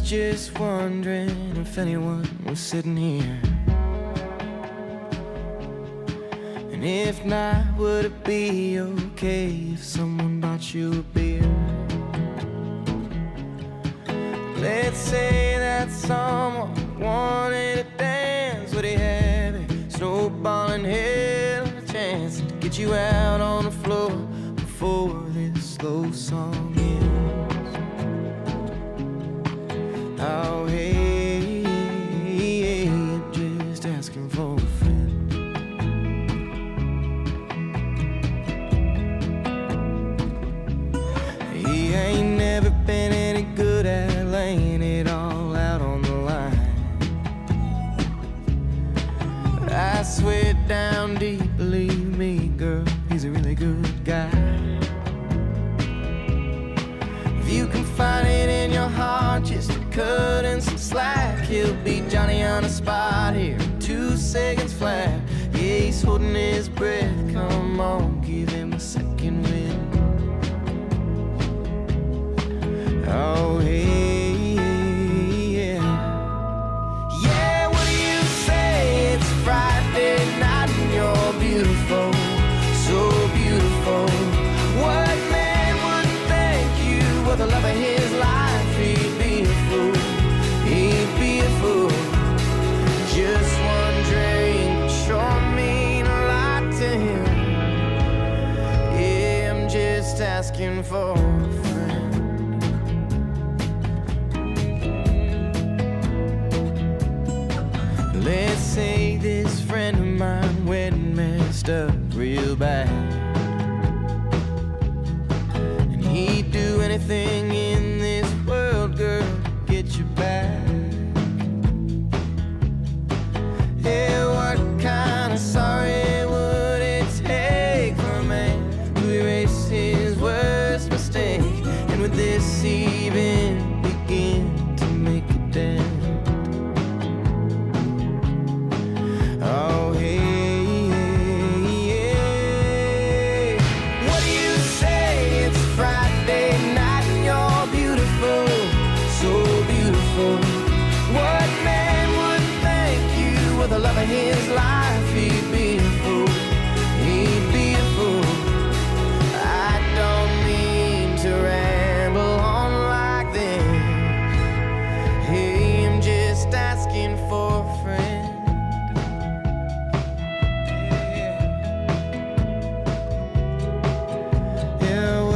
was just wondering if anyone was sitting here. And if not, would it be okay if someone bought you a beer? Let's say that someone wanted to dance. Would he have a snowballing hell of a chance to get you out on the floor before this slow song ends? Oh, hey, I'm just asking for a friend. He ain't never been any good at laying it all out on the line. But I swear down deep, believe me, girl, he's a really good guy. If you can find it in your heart just to cut in some slack, he'll be Johnny on the spot here in 2 seconds flat. Yeah, he's holding his breath, come on, give him a second wind. Oh, hey, yeah. Yeah, what do you say? It's Friday night and you're beautiful, so beautiful. What man wouldn't thank you for the love of his life? He'd be a fool, he'd be a fool. Just one drink would sure mean a lot to him. Yeah, I'm just asking for a friend. Let's say this friend of mine went and messed up real bad, and he'd do anything in this world, girl, to get you back. Yeah, what kind of sorry would it take for a man to erase his worst mistake? And would this even begin to make a dent? Oh, hey, yeah. What do you say? It's Friday night and you're beautiful, so beautiful. What man wouldn't thank you with the love of his life? He'd be a fool, he'd be a fool. I don't mean to ramble on like this. Hey, I'm just asking for a friend.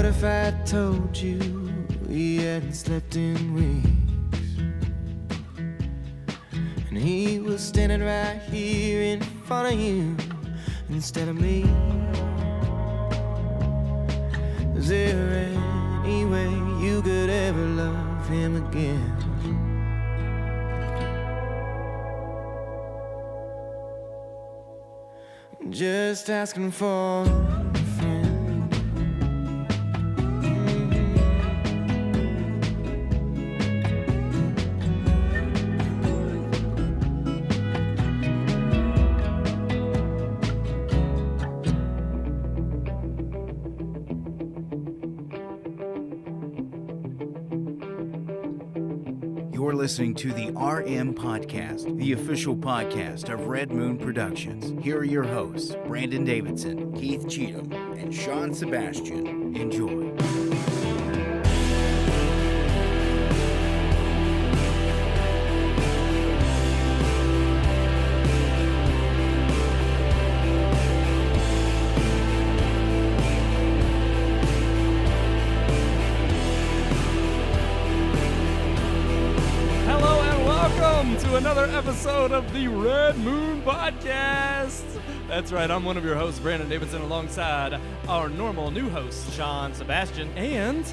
If I told you he hadn't slept in weeks, and he was standing right here in front of you instead of me? Is there any way you could ever love him again? Just asking for a friend. You're listening to the RMPodcast, the official podcast of Red Moon Productions. Here are your hosts, Brandon Davidson, Keith Cheatham, and Sean Sebastian. Enjoy. To another episode of the Red Moon Podcast. That's right, I'm one of your hosts, Brandon Davidson, alongside our normal new host, Sean Sebastian, and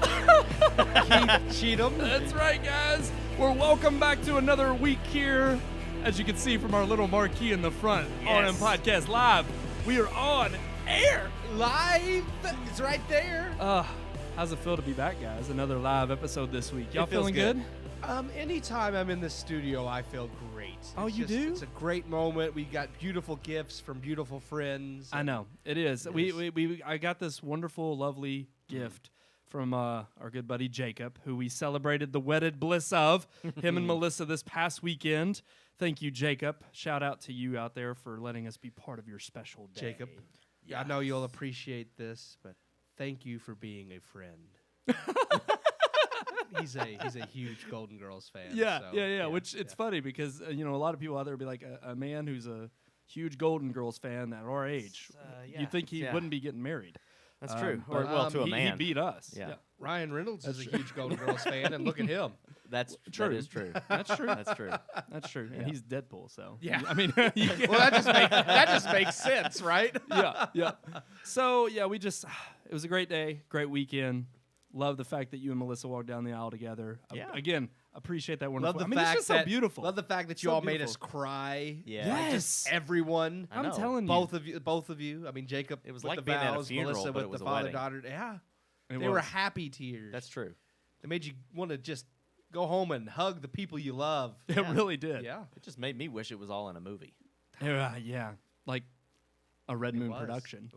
Keith Cheatham. That's right, guys. We're welcome back to another week here. As you can see from our little marquee in the front, Yes. RM Podcast Live. We are on air. Live? It's right there. How's it feel to be back, guys? Another live episode this week. Y'all feeling good? Anytime I'm in the studio, I feel great. Oh, you do? It's a great moment. We got beautiful gifts from beautiful friends. I know it is. I got this wonderful, lovely gift from our good buddy Jacob, who we celebrated the wedded bliss of, him and Melissa this past weekend. Thank you, Jacob. Shout out to you out there for letting us be part of your special day. Jacob, I know you'll appreciate this, but thank you for being a friend. He's a huge Golden Girls fan. Yeah. Which it's funny because a lot of people out there would be like a man who's a huge Golden Girls fan at our age. You'd think he wouldn't be getting married. That's true. Or to a man. He beat us. Yeah. Ryan Reynolds is a huge Golden Girls fan, and look at him. That's true. That is true. That's true. That's true. That's true. And he's Deadpool, so Yeah. I mean, Well, that just makes sense, right? yeah. So yeah, it was a great day, great weekend. Love the fact that you and Melissa walked down the aisle together. Yeah. Again, appreciate that wonderful. Love the it's fact just that so beautiful. Love the fact that you So all made us beautiful. cry. Yeah. Like, just everyone. I I'm know. telling you, Both of you. I mean, Jacob. It was with like the being at a vows, funeral, Melissa but with it was the a wedding. father-daughter. Yeah, It they were was. happy tears. That's true. They made you want to just go home and hug the people you love. It really did. Yeah. It just made me wish it was all in a movie. Yeah, like a Red Moon was. production.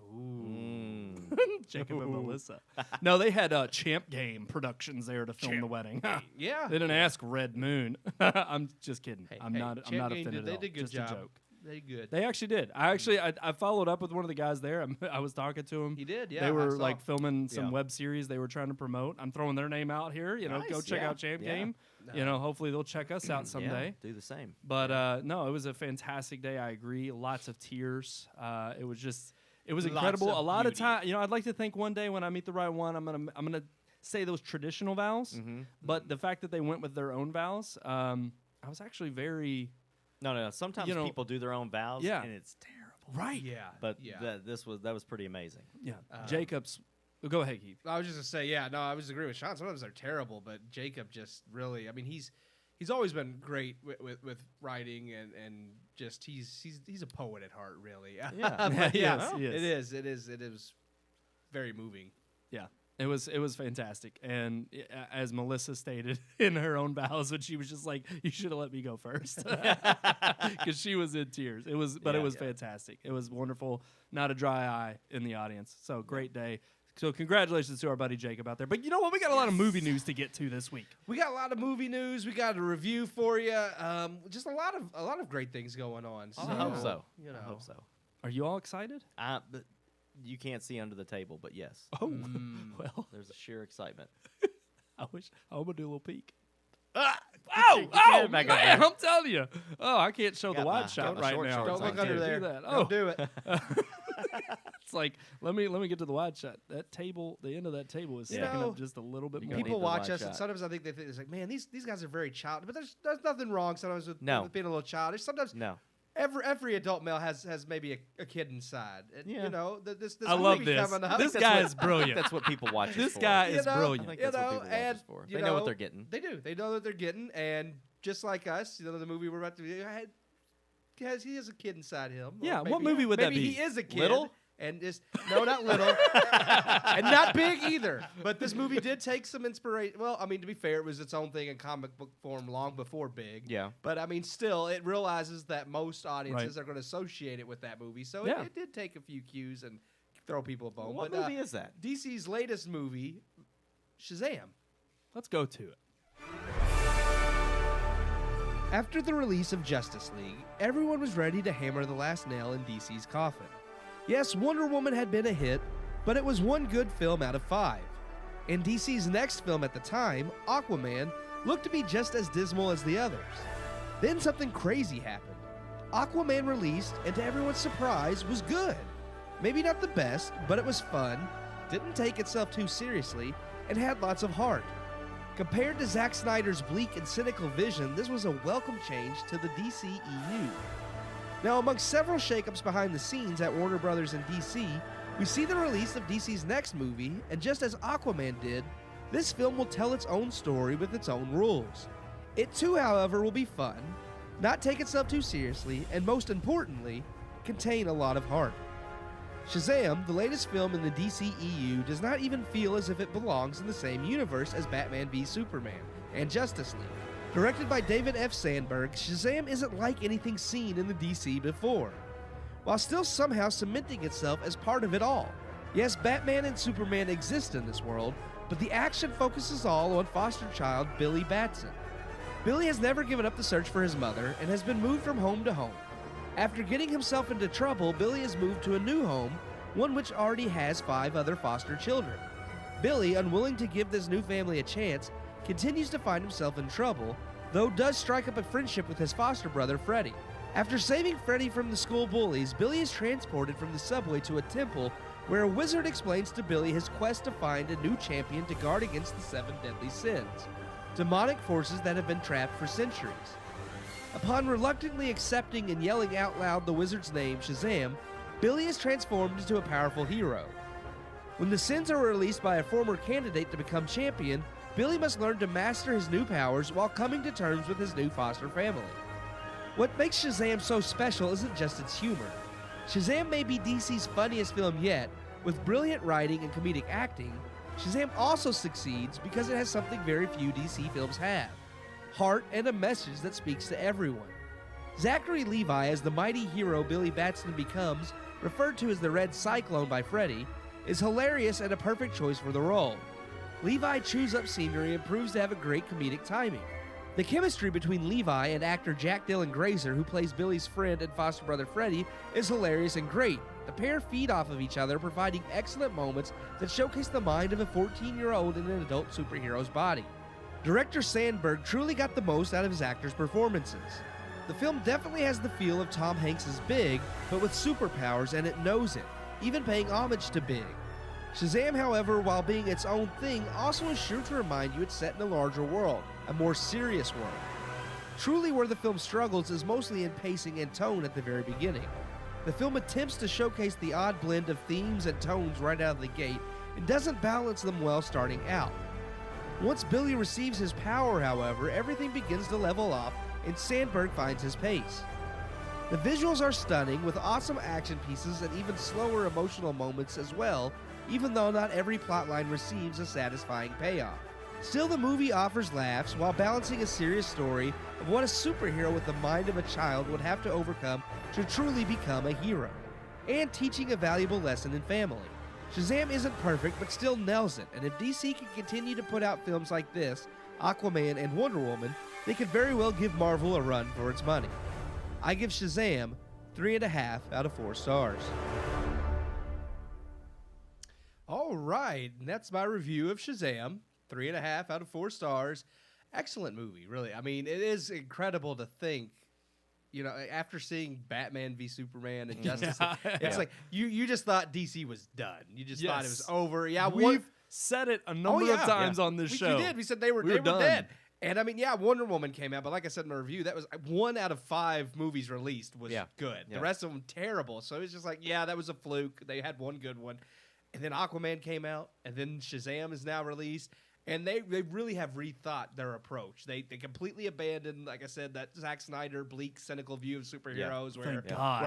Jacob and Ooh. Melissa. No, they had Champ Game Productions there to film the wedding. Yeah. They didn't ask Red Moon. I'm just kidding. I'm not Champ Game offended They at all. did a good Just job. a joke. They did good. They actually did. I followed up with one of the guys there. I was talking to him. He did, yeah, They I were saw. like filming some Yeah. web series they were trying to promote. I'm throwing their name out here. Go Nice, check yeah, out Champ yeah. Game. Hopefully they'll check us out someday. Yeah, do the same. But no, it was a fantastic day. I agree. Lots of tears. It was Lots incredible. of A lot beauty. of time. I'd like to think one day when I meet the right one, I'm gonna say those traditional vows. But the fact that they went with their own vows, I was actually very No. Sometimes people do their own vows, Yeah. and it's terrible. right. Yeah. But yeah. that was pretty amazing. Yeah. Jacob's. Go ahead, Keith. I was just gonna say, yeah, no, I was agreeing with Sean. Sometimes they're terrible, but Jacob just really, I mean, he's always been great with writing and just he's a poet at heart, really. Yeah. But He yeah, is. it is very moving. Yeah. It was fantastic, and as Melissa stated in her own vows, when she was just like, "You should have let me go first," because she was in tears. It was fantastic. It was wonderful. Not a dry eye in the audience. So great day. So congratulations to our buddy Jacob out there. But you know what? We got a lot of movie news to get to this week. We got a lot of movie news. We got a review for you. Just a lot of great things going on. So, I hope so. I hope so. Are you all excited? But you can't see under the table, but yes, Oh, well, there's a sheer excitement. I'm gonna do a little peek. your head back up man, there. I'm telling you. Oh, I can't show the Got wide my- shot got my right short now. shorts Don't on look too. under Do there. that. Don't do it. It's like let me get to the wide shot. That table, the end of that table is Yeah. sticking You up know, just a little bit You more. gotta People need the watch wide us, and shot. sometimes I think they think it's like, man, these guys are very childish. But there's nothing wrong sometimes with being a little childish. Sometimes No. every adult male has maybe a kid inside. And, Yeah. this I love movie this. coming up. This That's guy what- is brilliant. That's what people watch. This us for. guy You is know, I brilliant. think you that's what know, people watch and, us for. you They know what they're getting. They do. They know what they're getting, and just like us, the movie we're about to do, he has a kid inside him. Or Yeah, what maybe- movie would that maybe be? he is a kid. Little? And just no, not little, and not big either. But this movie did take some inspiration. Well, I mean, to be fair, it was its own thing in comic book form long before Big. Yeah. But I mean, still, it realizes that most audiences Right. are going to associate it with that movie. So Yeah. it did take a few cues and throw people a bone. What but, movie is that? DC's latest movie, Shazam. Let's go to it. After the release of Justice League, everyone was ready to hammer the last nail in DC's coffin. Yes, Wonder Woman had been a hit, but it was one good film out of 5. And DC's next film at the time, Aquaman, looked to be just as dismal as the others. Then something crazy happened. Aquaman released, and to everyone's surprise, was good. Maybe not the best, but it was fun, didn't take itself too seriously, and had lots of heart. Compared to Zack Snyder's bleak and cynical vision, this was a welcome change to the DCEU. Now, amongst several shakeups behind the scenes at Warner Brothers and DC, we see the release of DC's next movie, and just as Aquaman did, this film will tell its own story with its own rules. It too, however, will be fun, not take itself too seriously, and most importantly, contain a lot of heart. Shazam, the latest film in the DCEU, does not even feel as if it belongs in the same universe as Batman v Superman and Justice League. Directed by David F. Sandberg, Shazam isn't like anything seen in the DC before, while still somehow cementing itself as part of it all. Yes, Batman and Superman exist in this world, but the action focuses all on foster child Billy Batson. Billy has never given up the search for his mother and has been moved from home to home. After getting himself into trouble, Billy is moved to a new home, one which already has 5 other foster children. Billy, unwilling to give this new family a chance, continues to find himself in trouble, though does strike up a friendship with his foster brother Freddie. After saving Freddie from the school bullies, Billy is transported from the subway to a temple where a wizard explains to Billy his quest to find a new champion to guard against the 7 deadly sins, demonic forces that have been trapped for centuries. Upon reluctantly accepting and yelling out loud the wizard's name, Shazam, Billy is transformed into a powerful hero. When the sins are released by a former candidate to become champion, Billy must learn to master his new powers while coming to terms with his new foster family. What makes Shazam so special isn't just its humor. Shazam may be DC's funniest film yet. With brilliant writing and comedic acting, Shazam also succeeds because it has something very few DC films have: heart and a message that speaks to everyone. Zachary Levi as the mighty hero Billy Batson becomes, referred to as the Red Cyclone by Freddie, is hilarious and a perfect choice for the role. Levi chews up scenery and proves to have a great comedic timing. The chemistry between Levi and actor Jack Dylan Grazer, who plays Billy's friend and foster brother Freddie, is hilarious and great. The pair feed off of each other, providing excellent moments that showcase the mind of a 14-year-old in an adult superhero's body. Director Sandberg truly got the most out of his actors' performances. The film definitely has the feel of Tom Hanks' Big, but with superpowers, and it knows it, even paying homage to Big. Shazam, however, while being its own thing, also is sure to remind you it's set in a larger world, a more serious world. Truly where the film struggles is mostly in pacing and tone at the very beginning. The film attempts to showcase the odd blend of themes and tones right out of the gate and doesn't balance them well starting out. Once Billy receives his power, however, everything begins to level off and Sandberg finds his pace. The visuals are stunning, with awesome action pieces and even slower emotional moments as well, even though not every plotline receives a satisfying payoff. Still, the movie offers laughs while balancing a serious story of what a superhero with the mind of a child would have to overcome to truly become a hero, and teaching a valuable lesson in family. Shazam isn't perfect, but still nails it, and if DC can continue to put out films like this, Aquaman, and Wonder Woman, they could very well give Marvel a run for its money. I give Shazam 3.5 out of 4 stars. All right, and that's my review of Shazam. 3.5 out of 4 stars. Excellent movie, really. I mean, it is incredible to think, you know, after seeing Batman v Superman and Justice League, it's like you just thought DC was done. You just thought it was over. Yeah, we've said it a number of times on this show. We did. We said they were done. dead. And I mean, yeah, Wonder Woman came out, but like I said in my review, that was 1 out of 5 movies released was good. Yeah. The rest of them terrible. So it was just like, yeah, that was a fluke. They had one good one. And then Aquaman came out, and then Shazam is now released. And they really have rethought their approach. They completely abandoned, like I said, that Zack Snyder bleak, cynical view of superheroes, where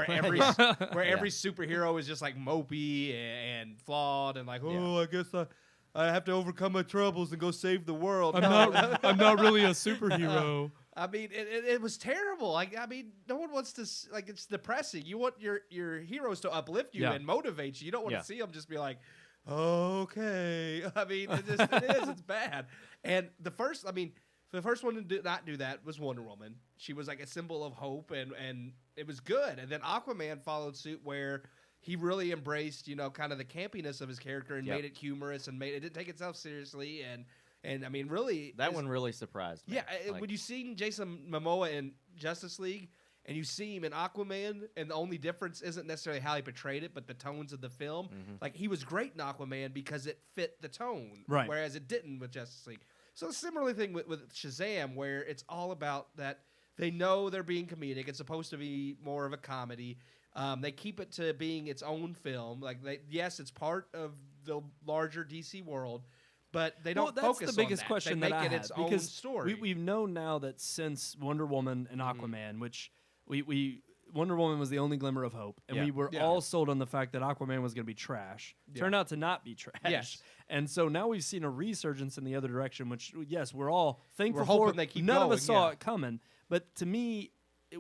every superhero is just like mopey and flawed and like, I guess I have to overcome my troubles and go save the world. I'm not really a superhero. I mean, it was terrible. Like, I mean, no one wants to, like, it's depressing. You want your heroes to uplift you and motivate you. You don't want to see them just be like, okay. I mean, it's bad. And the first one to not do that was Wonder Woman. She was like a symbol of hope, and it was good. And then Aquaman followed suit, where he really embraced, you know, kind of the campiness of his character and made it humorous and it didn't take itself seriously. And I mean, really, that one really surprised me. Yeah, when you seen Jason Momoa in Justice League, and you see him in Aquaman, and the only difference isn't necessarily how he portrayed it, but the tones of the film. Mm-hmm. Like, he was great in Aquaman because it fit the tone, right? Whereas it didn't with Justice League. So a similar thing with Shazam, where it's all about that they know they're being comedic. It's supposed to be more of a comedy. They keep it to being its own film. Like, yes, it's part of the larger DC world, but they don't focus on that. That's the biggest question they that make I it its have, own because story. We've known now that since Wonder Woman and Aquaman, which Wonder Woman was the only glimmer of hope, and we were all sold on the fact that Aquaman was going to be trash. Turned out to not be trash. Yes. And so now we've seen a resurgence in the other direction, which, yes, we're all thankful We're hoping for. they keep None of going, us saw it coming. But to me,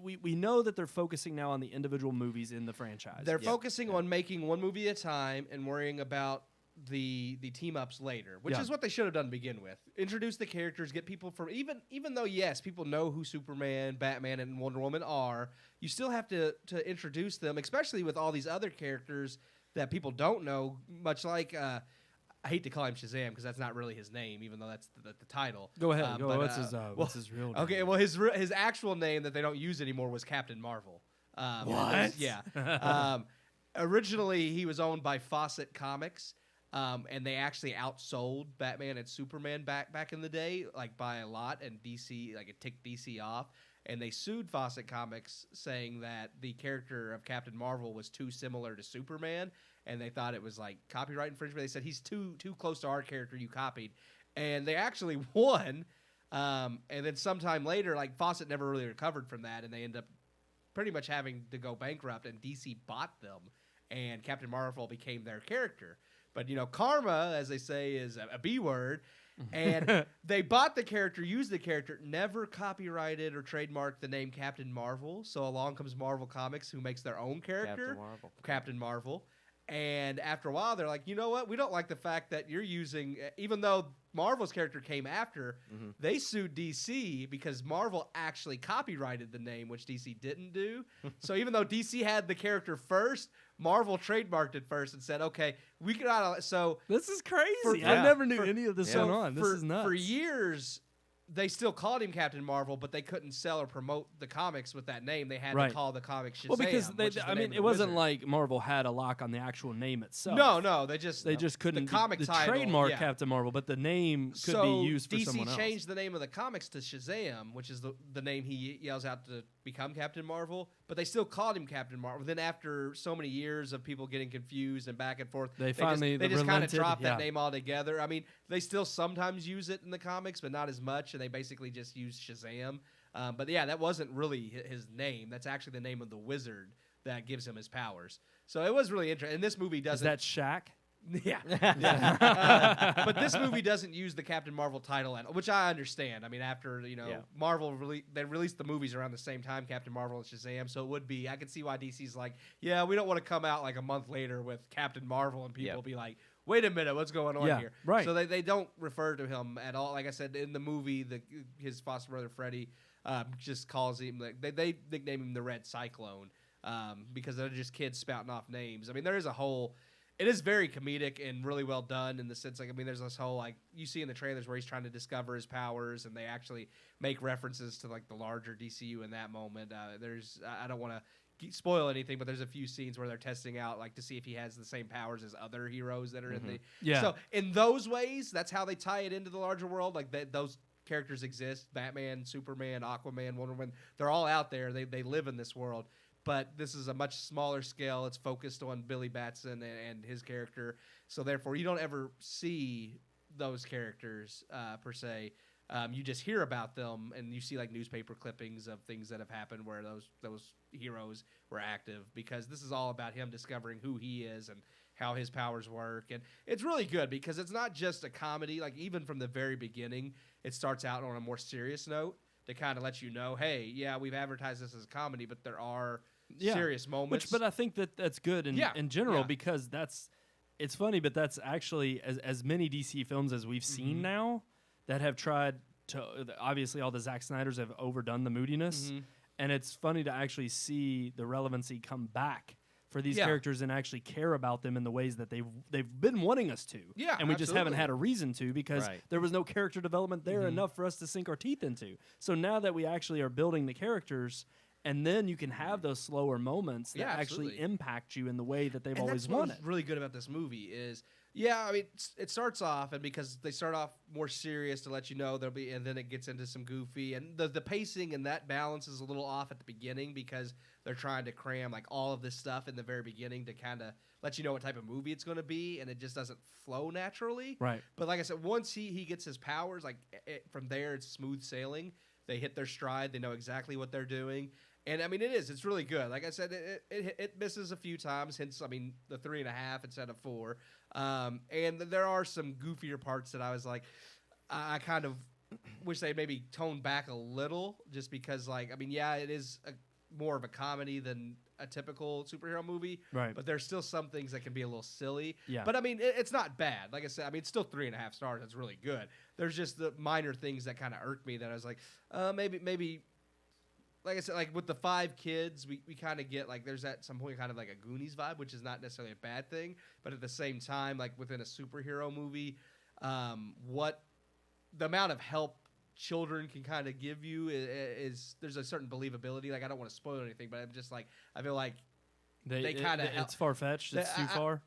we know that they're focusing now on the individual movies in the franchise. They're focusing on making one movie at a time and worrying about the team ups later, which Yeah. is what they should have done to begin with. Introduce the characters, get people from even though yes, people know who Superman, Batman, and Wonder Woman are, you still have to introduce them, especially with all these other characters that people don't know. Much like I hate to call him Shazam because that's not really his name, even though that's the title. Go ahead. But, What's his real name? Okay, well his actual name that they don't use anymore was Captain Marvel. What? Yeah. Originally, he was owned by Fawcett Comics, and they actually outsold Batman and Superman back in the day, like by a lot, and DC, like it ticked DC off, and they sued Fawcett Comics saying that the character of Captain Marvel was too similar to Superman, and they thought it was like copyright infringement. They said he's too close to our character you copied, and they actually won. And then sometime later, like Fawcett never really recovered from that, and they end up pretty much having to go bankrupt, and DC bought them, and Captain Marvel became their character. But, karma, as they say, is a B word, and they bought the character, used the character, never copyrighted or trademarked the name Captain Marvel, so along comes Marvel Comics, who makes their own character, Captain Marvel. And after a while, they're like, you know what? We don't like the fact that you're using, even though Marvel's character came after, they sued DC because Marvel actually copyrighted the name, which DC didn't do. So even though DC had the character first, Marvel trademarked it first and said, okay, we cannot. So This is crazy. Yeah. I never knew any of this went on. This is nuts. For years, they still called him Captain Marvel, but they couldn't sell or promote the comics with that name. They had to call the comic Shazam. Well, because which is the name of the it wasn't wizard. like Marvel had a lock on the actual name itself. No, they just couldn't the comic the title, trademark yeah. Captain Marvel, but the name could So be used for DC someone else. changed the name of the comics to Shazam, which is the name he yells out to become Captain Marvel, but they still called him Captain Marvel. Then after so many years of people getting confused and back and forth, They just finally kind of relented, dropped yeah. that name altogether. I mean, they still sometimes use it in the comics, but not as much, and they basically just use Shazam. But yeah, that wasn't really his name. That's actually the name of the wizard that gives him his powers. So it was really interesting. And this movie Is doesn't. that Shaq? Yeah. But this movie doesn't use the Captain Marvel title, which I understand. I mean, after, Marvel, they released the movies around the same time, Captain Marvel and Shazam, so it would be, I could see why DC's like, yeah, we don't want to come out like a month later with Captain Marvel and people be like, wait a minute, what's going on here? Right. So they don't refer to him at all. Like I said, in the movie, his foster brother, Freddy, just calls him, they nickname him the Red Cyclone because they're just kids spouting off names. I mean, there is a whole... It is very comedic and really well done in the sense, there's this whole, you see in the trailers where he's trying to discover his powers, and they actually make references to, the larger DCU in that moment. I don't want to spoil anything, but there's a few scenes where they're testing out, to see if he has the same powers as other heroes that are in the... Yeah. So, in those ways, that's how they tie it into the larger world. Those characters exist. Batman, Superman, Aquaman, Wonder Woman, they're all out there. They live in this world. But this is a much smaller scale. It's focused on Billy Batson and his character. So therefore, you don't ever see those characters per se. You just hear about them, and you see newspaper clippings of things that have happened where those heroes were active. Because this is all about him discovering who he is and how his powers work. And it's really good because it's not just a comedy. Even from the very beginning, it starts out on a more serious note to kind of let you know, hey, yeah, we've advertised this as a comedy, but there are serious moments. But I think that's good in general because it's funny, but that's actually as many DC films as we've seen now that have tried to, obviously all the Zack Snyders have overdone the moodiness, and it's funny to actually see the relevancy come back for these characters and actually care about them in the ways that they've been wanting us to. Yeah, and we just haven't had a reason to because there was no character development there enough for us to sink our teeth into. So now that we actually are building the characters, and then you can have those slower moments that actually impact you in the way that they've always wanted. What's really good about this movie is, it starts off, and because they start off more serious to let you know there'll be, and then it gets into some goofy, and the pacing and that balance is a little off at the beginning because they're trying to cram all of this stuff in the very beginning to kind of let you know what type of movie it's going to be, and it just doesn't flow naturally. Right. But like I said, once he gets his powers, from there it's smooth sailing. They hit their stride. They know exactly what they're doing. And, it's really good. Like I said, it misses a few times, hence, the 3.5 instead of 4. And there are some goofier parts that I was like, I kind of wish they maybe toned back a little just because, it is more of a comedy than a typical superhero movie. Right. But there's still some things that can be a little silly. Yeah. But I mean, it's not bad. Like I said, I mean, it's still 3.5 stars. That's really good. There's just the minor things that kind of irked me that I was like, maybe. Like I said, like with the 5 kids, we kind of get like there's at some point kind of like a Goonies vibe, which is not necessarily a bad thing. But at the same time, like within a superhero movie, what the amount of help children can kind of give you is there's a certain believability. Like I don't want to spoil anything, but I'm just like I feel like they kind of it's far fetched. It's too far.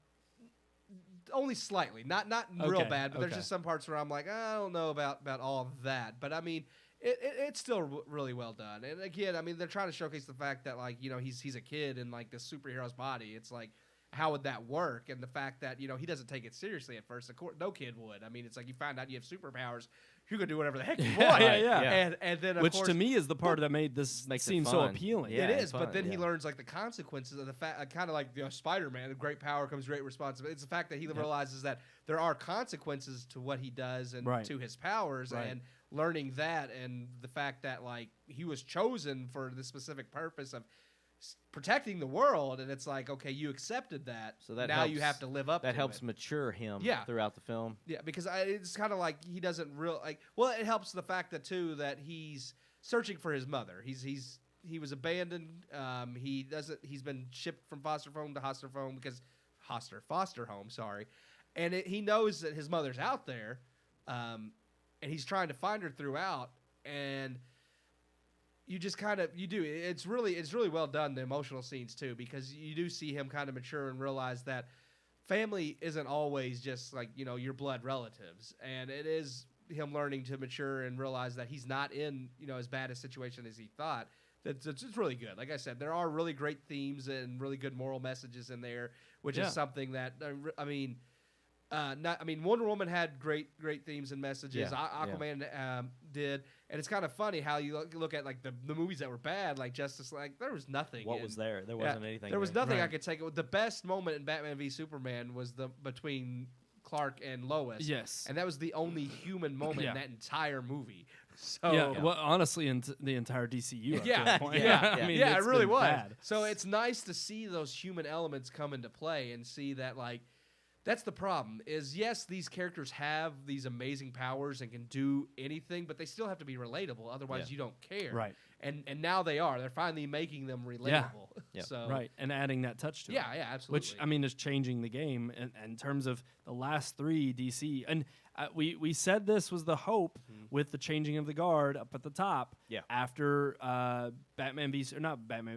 Only slightly, not Okay, real bad, but there's okay. just some parts where I'm like I don't know about all of that. But I mean. It's still really well done, and again, I mean, they're trying to showcase the fact that like he's a kid in like this superhero's body. It's like how would that work, and the fact that he doesn't take it seriously at first. Of course, no kid would. I mean, it's like you find out you have superpowers, you're gonna do whatever the heck you want. Yeah. And then of Which course, to me is the part that made this Makes it seem so fun. appealing. Yeah, it it's is, but fun, then he yeah. learns like the consequences of the fact, kind of like Spider-Man. Great power comes great responsibility. It's the fact that he realizes that there are consequences to what he does and Right. to his powers, Right. and learning that, and the fact that like he was chosen for the specific purpose of protecting the world, and it's like okay, you accepted that, So that now you helps- have to live up. That to helps it. mature him Yeah. throughout the film. Yeah, because it's kind of like he doesn't real like. Well, it helps the fact that too that he's searching for his mother. He was abandoned. He doesn't. He's been shipped from foster home to foster home because foster home. Sorry, and he knows that his mother's out there, and he's trying to find her throughout. And you just kind of you do. It's really well done. The emotional scenes too, because you do see him kind of mature and realize that family isn't always just like your blood relatives, and it is him learning to mature and realize that he's not in as bad a situation as he thought. It's really good. Like I said, there are really great themes and really good moral messages in there, which Yeah. is something that Wonder Woman had great themes and messages. Yeah, Aquaman did, and it's kind of funny how you look at like the movies that were bad, like Justice. Like there was nothing. What was there? There wasn't anything. There was there. nothing I Right. could take. The best moment in Batman v Superman was between Clark and Lois. Yes. And that was the only human moment Yeah. in that entire movie. So Yeah, well, honestly, in the entire DCU. Yeah, at that point. yeah, I mean, yeah, it it's really been was. bad. So it's nice to see those human elements come into play and see that like that's the problem is yes, these characters have these amazing powers and can do anything, but they still have to be relatable. Otherwise, Yeah. you don't care. Right. And now they are. They're finally making them relatable. Yeah. So Right, and adding that touch to it. Yeah, yeah, absolutely. Which, I mean, is changing the game in terms of the last 3 DC. And we said this was the hope with the changing of the guard up at the top Yeah. after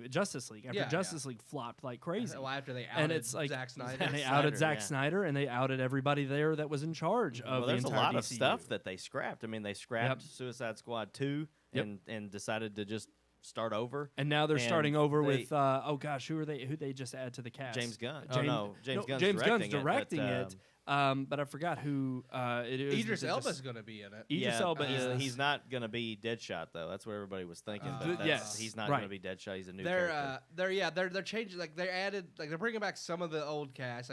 Justice League. After Yeah, Justice League flopped like crazy. Well, after they outed And it's like Zack Snyder. and they Snyder, outed Zack yeah. Snyder, and they outed everybody there that was in charge of Well, the there's a entire lot DCU. of stuff that they scrapped. I mean, they scrapped Yep. Suicide Squad 2 Yep. and decided to just start over. And now they're And starting over they- with who they just add to the cast? James Gunn. James Gunn's Gunn's directing it. But I forgot who it is. Idris that Elba's just- going to be in it. Idris yeah, Elba is. he's not going to be Deadshot though. That's what everybody was thinking. But that's- yes, he's not right. going to be Deadshot. He's a new They're character. they're changing like they added like they're bringing back some of the old cast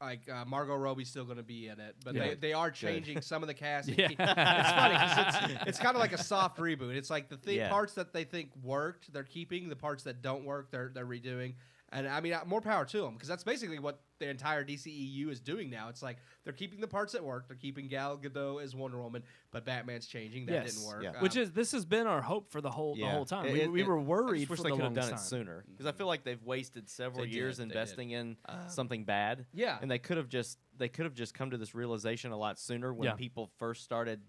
like Margot Robbie's still going to be in it, but Yeah. they are changing some of the cast. Yeah. It's funny because it's kind of like a soft reboot. It's like the Yeah. parts that they think worked, they're keeping. The parts that don't work, they're redoing. And I mean, more power to them because that's basically what the entire DCEU is doing now. It's like they're keeping the parts that work. They're keeping Gal Gadot as Wonder Woman, but Batman's changing. That Yes. didn't work. Yeah. Which this has been our hope for the whole time. We were I worried just wish for they the could have longest done it time. sooner because I feel like they've wasted several They years did, they investing in something bad. Yeah. and they could have just come to this realization a lot sooner when Yeah. people first started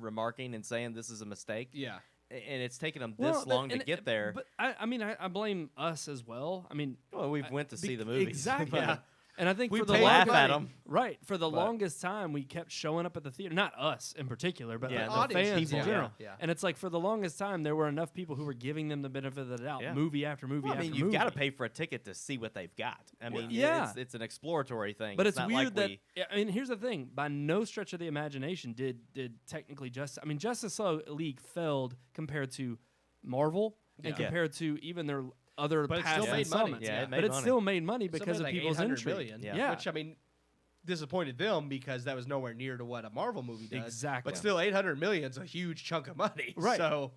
remarking and saying this is a mistake. Yeah. And it's taken them Well, this long to and- get there. But I mean, I blame us as well. I mean, Well, we went to see the movie. Exactly. Yeah. And I think We for the paid laugh longest, at 'em. Right. For the But- longest time, we kept showing up at the theater. Not us in particular, but Yeah, the the audience fans people, in general. yeah. And it's like for the longest time, there were enough people who were giving them the benefit of the doubt, Yeah. movie after movie Well, I after mean, you've movie. got to pay for a ticket to see what they've got. I mean, yeah. it's an exploratory thing. But it's not weird like that I mean, here's the thing: by no stretch of the imagination did technically Justice League failed compared to Marvel and Yeah. compared to even their other But it past still made money. installments. Yeah, it made but it money. still made money Something because of like people's 800 intrigue. million, Yeah. Which I mean, disappointed them because that was nowhere near to what a Marvel movie does. Exactly. But still, 800 million is a huge chunk of money. Right. So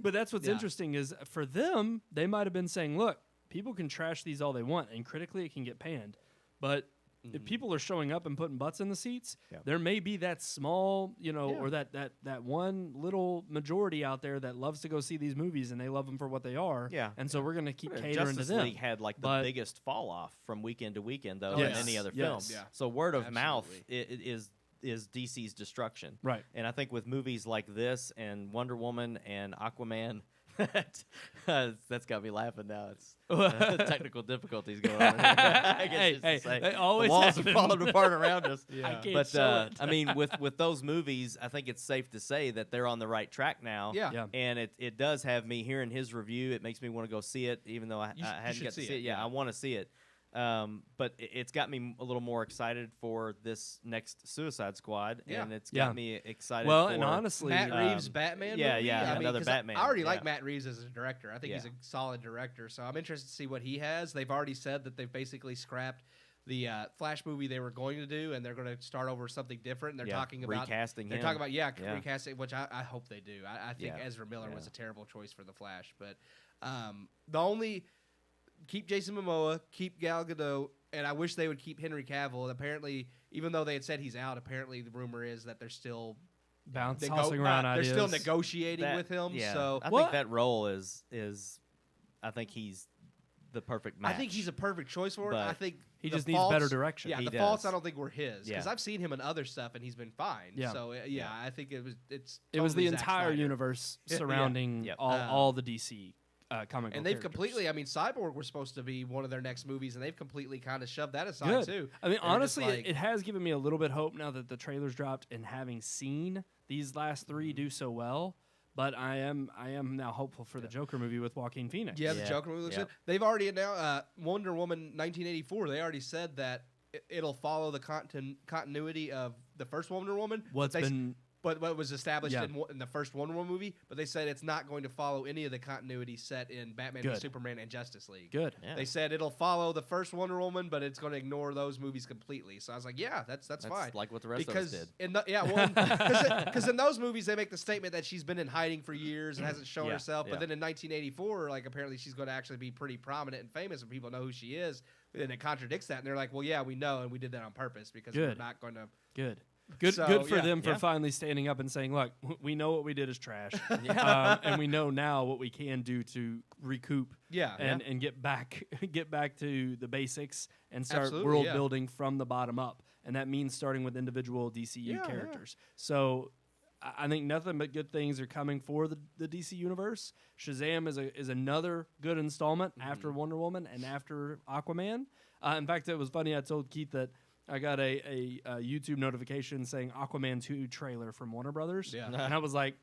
But that's what's Yeah. interesting is for them, they might have been saying, "Look, people can trash these all they want, and critically it can get panned. But if people are showing up and putting butts in the seats, there may be that small, or that one little majority out there that loves to go see these movies and they love them for what they are. Yeah. And so we're going to keep catering Justice to them. League had like the biggest fall off from weekend to weekend though Yes. than any other Yes. film. Yeah. So word of mouth Absolutely. is DC's destruction. Right. And I think with movies like this and Wonder Woman and Aquaman, that's got me laughing now. It's technical difficulties going on. I guess Hey, just to say, they always the walls happen. are falling apart around us. I can't But show it. I mean, with those movies, I think it's safe to say that they're on the right track now. Yeah. Yeah. And it does have me hearing his review. It makes me want to go see it, even though I hadn't should got to see see it, it. Yeah, yeah. I want to see it. But it's got me a little more excited for this next Suicide Squad, Yeah. and it's Yeah. got me excited. Well, for, and honestly, Matt Reeves Batman yeah, movie? yeah, I mean, another 'cause Batman, I already like yeah. Matt Reeves as a director. I think he's a Yeah. solid director, so I'm interested to see what he has. They've already said that they've basically scrapped the Flash movie they were going to do, and they're going to start over something different. And they're Yeah, talking about recasting They're him. talking about Yeah. recasting, which I hope they do. I think Yeah. Ezra Miller was Yeah. a terrible choice for the Flash, but the only keep Jason Momoa, keep Gal Gadot, and I wish they would keep Henry Cavill. And apparently, even though they had said he's out, apparently the rumor is that they're still tossing around they're ideas. still negotiating That- with him. Yeah. So I Well- think that role is I think he's the perfect match. I think he's a perfect choice for it. But I think He the just needs better faults- direction. Yeah, He the faults does. I don't think were his because Yeah. I've seen him in other stuff and he's been fine. Yeah. So Yeah. I think it was the Zack entire Snyder. universe Yeah. surrounding Yep. all the DC comic book And they've characters. completely. I mean, Cyborg was supposed to be one of their next movies, and they've completely kind of shoved that aside Good. too. I mean, They're just honestly, like- it has given me a little bit hope now that the trailers dropped and having seen these last three do so well. But I am now hopeful for the Joker movie with Joaquin Phoenix. Yeah, the Yeah. Joker movie looks Yeah. good. They've already announced Wonder Woman 1984. They already said that it'll follow the continuity of the first Wonder Woman. But what was established Yeah. in the first Wonder Woman movie, but they said it's not going to follow any of the continuity set in Batman v Good. Superman and Justice League. Good. Yeah. They said it'll follow the first Wonder Woman, but it's going to ignore those movies completely. So I was like, yeah, that's fine. like what the rest because of us did. in because in those movies they make the statement that she's been in hiding for years and hasn't shown Yeah, herself. But yeah. then in 1984, like apparently she's going to actually be pretty prominent and famous, and people know who she is. And it contradicts that, and they're like, well, yeah, we know, and we did that on purpose because we're Good. not going to. Good So, for yeah. them for Yeah. finally standing up and saying, "Look, we know what we did is trash, and we know now what we can do to recoup Yeah, and get back to the basics and start Absolutely, world yeah. building from the bottom up, and that means starting with individual DCU Yeah, yeah. characters." So I think nothing but good things are coming for the DC universe. Shazam is another good installment Mm-hmm. after Wonder Woman and after Aquaman. In fact, it was funny. I told Keith that I got a YouTube notification saying Aquaman 2 trailer from Warner Brothers. Yeah. And I was like,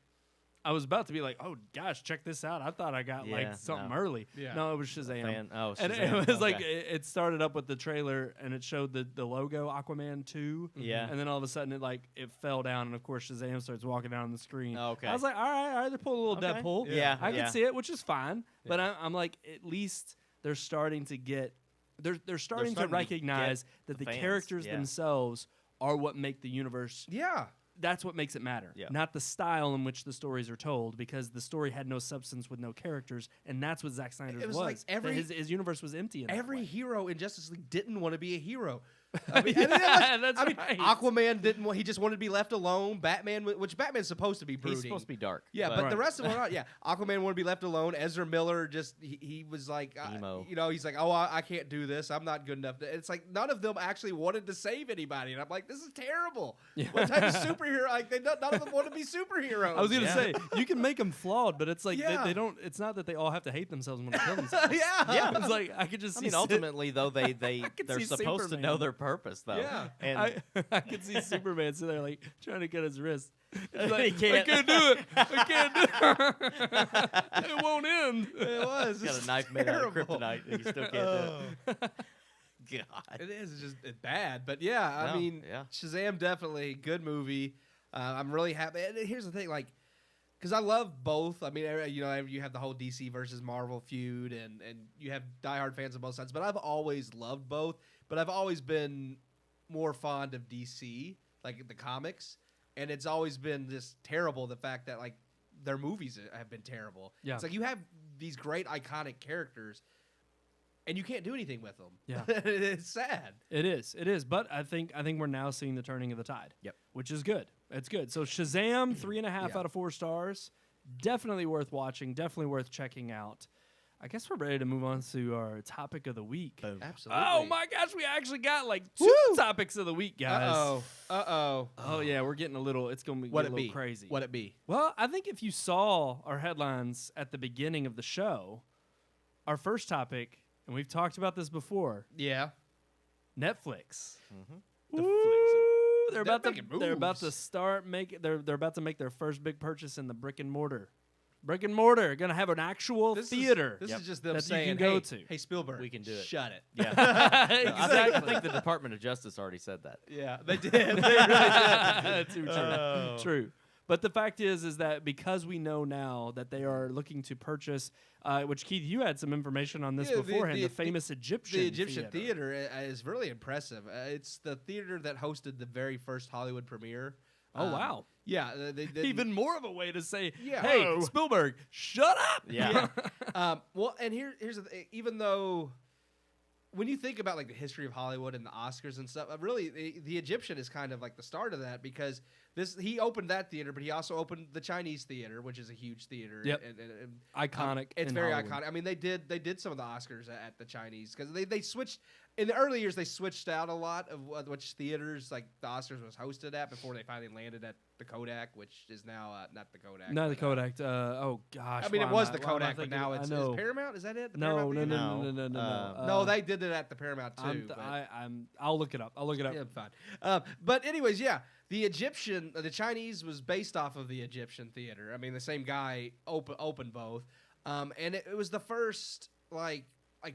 I was about to be like, oh gosh, check this out. I thought I got Yeah, like something no. early. Yeah. No, it was Shazam. Oh, And Shazam. it was like Okay. it started up with the trailer and it showed the logo Aquaman 2. Yeah. And then all of a sudden it fell down and of course Shazam starts walking down the screen. Oh, okay. I was like, all right, they're pulling a little Okay. Deadpool. Yeah, I yeah. can see it, which is fine. But I'm like, at least they're starting to get they're starting to starting to recognize that the the fans, characters yeah. themselves are what make the universe. Yeah. That's what makes it matter, Yeah. not the style in which the stories are told, because the story had no substance with no characters, and that's what Zack Snyder's It was like every- his universe was empty. In that Every way. hero in Justice League didn't want to be a hero. I mean, Yeah, that's I mean, right. Aquaman didn't want. He just wanted to be left alone. Batman, which Batman's supposed to be brooding. He's supposed to be dark. Yeah, but the Right. rest of them are not. Yeah, Aquaman wanted to be left alone. Ezra Miller just he was like, Emo. he's like, oh, I can't do this. I'm not good enough. It's like none of them actually wanted to save anybody, and I'm like, this is terrible. What type of superhero? Like none of them want to be superheroes. I was gonna Yeah. say you can make them flawed, but it's like Yeah. they don't. It's not that they all have to hate themselves and want to kill themselves. yeah, It's like I could just I see mean, ultimately, though, they're see supposed to Superman. know their purpose, though. Yeah. And I could see Superman sitting there like trying to get his wrist. He's He like, can't. I can't do it. I can't do it. It won't end. It was. got It's a knife made out of terrible. kryptonite, and you still can't do it. God. It is. It's just bad. But yeah, I No, mean, yeah. Shazam definitely good movie. I'm really happy. And here's the thing, like, because I love both. I mean, you have the whole DC versus Marvel feud, and you have diehard fans on both sides. But I've always loved both. But I've always been more fond of DC, like the comics, and it's always been just terrible. The fact that like their movies have been terrible. Yeah. It's like you have these great iconic characters. and you can't do anything with them. Yeah. It's sad. It is. But I think we're now seeing the turning of the tide. Yep. Which is good. It's good. So Shazam, 3.5 Yeah. out of 4 stars. Definitely worth watching. Definitely worth checking out. I guess we're ready to move on to our topic of the week. Absolutely. Oh my gosh, we actually got like 2 topics of the week, guys. Uh-oh. Oh yeah, we're getting a little. It's gonna be What a it little be? crazy. What it be? Well, I think if you saw our headlines at the beginning of the show, our first topic, and we've talked about this before, Yeah. Netflix. The Woo! They're They're about to making they're about to moves. start making they're about to make their first big purchase in the brick and mortar. Brick and mortar, gonna have an actual theater. This Yep. is just them that you saying, can go hey, to. hey, Spielberg, We can do it. Shut it. Yeah. Exactly. I think the Department of Justice already said that. Yeah, they did. They really did. Too true. Oh. True. But the fact is that because we know now that they are looking to purchase, which Keith, you had some information on this Yeah, beforehand, the famous Egyptian The Egyptian theater is really impressive. It's the theater that hosted the very first Hollywood premiere. Oh, wow. Yeah, they Even more of a way to say, Yeah. hey, Oh. Spielberg, shut up. Yeah. well, and here's the thing. Even though when you think about like the history of Hollywood and the Oscars and stuff, really the Egyptian is kind of like the start of that because he opened that theater, but he also opened the Chinese theater, which is a huge theater. Yep. And Iconic. it's in very Hollywood. iconic. I mean, they did some of the Oscars at the Chinese because they switched in the early years. They switched out a lot of which theaters like the Oscars was hosted at before they finally landed at the Kodak, which is now not the Kodak. No, the but, Kodak. Oh gosh. I mean, why it am was I- the why am I Kodak, but thinking- now I it's know. is Paramount. Is that it? The No, Paramount no, Theater? no, no, no, no, no. No, they did it at the Paramount too. but- I'll look it up. yeah, fine. But anyways, yeah, the Chinese was based off of the Egyptian theater. I mean, the same guy opened both, and it was the first like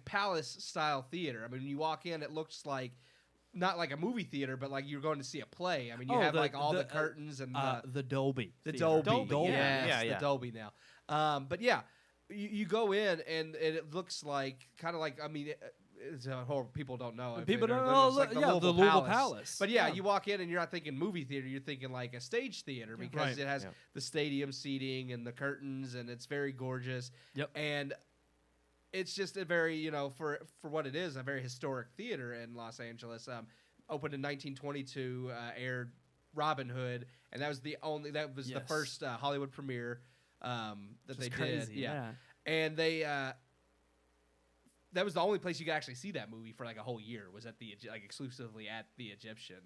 palace style theater. I mean, when you walk in, it looks like not like a movie theater, but like you're going to see a play. I mean, you have like all the curtains and the Dolby. the Theater. Dolby. Yes, Yeah, yeah. the Dolby now. But yeah, you go in and it looks like kind of like, I mean, it's horrible. People don't know. People They're- don't they're know. just like Yeah, the Louisville Palace. But yeah, you walk in and you're not thinking movie theater. You're thinking like a stage theater because Right. it has Yeah. the stadium seating and the curtains and it's very gorgeous. Yep. And it's just a very, for what it is, a very historic theater in Los Angeles. Opened in 1922, aired Robin Hood, and that was the Yes. first Hollywood premiere that Which they is crazy. did. Yeah. And they that was the only place you could actually see that movie for like a whole year was at the exclusively at the Egyptian.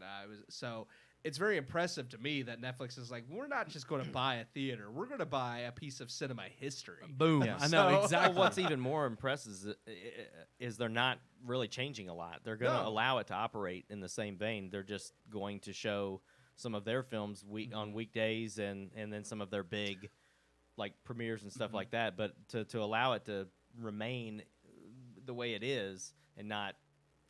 It's very impressive to me that Netflix is like, we're not just going to buy a theater, we're going to buy a piece of cinema history. Boom. Yeah. I know So- exactly. What's even more impressive is they're not really changing a lot. They're going to No. allow it to operate in the same vein. They're just going to show some of their films on weekdays and then some of their big like premieres and stuff like that. But to allow it to remain the way it is and not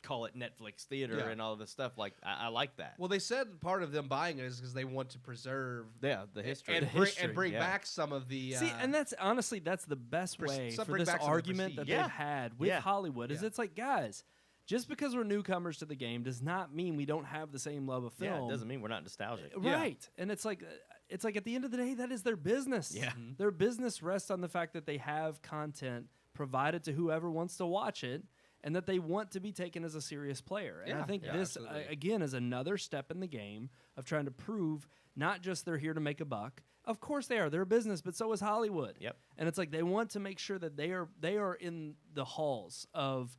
call it Netflix theater Yeah. and all of this stuff, like I like that. Well, they said part of them buying it is because they want to preserve Yeah, the history. and The bring, history, and bring yeah. back some of the. See, and that's honestly that's the best way some for bring this back some of the argument that prestige. Yeah. they've had with Yeah. Hollywood. Is Yeah. it's like, guys, just because we're newcomers to the game does not mean we don't have the same love of film. Yeah, it doesn't mean we're not nostalgic. Yeah. Right. And it's like at the end of the day, that is their business. Yeah. Their business rests on the fact that they have content provided to whoever wants to watch it and that they want to be taken as a serious player. And I Yeah. think Yeah, this, absolutely. again, is another step in the game of trying to prove not just they're here to make a buck. Of course they are. They're a business, but so is Hollywood. Yep. And it's like they want to make sure that they are in the halls of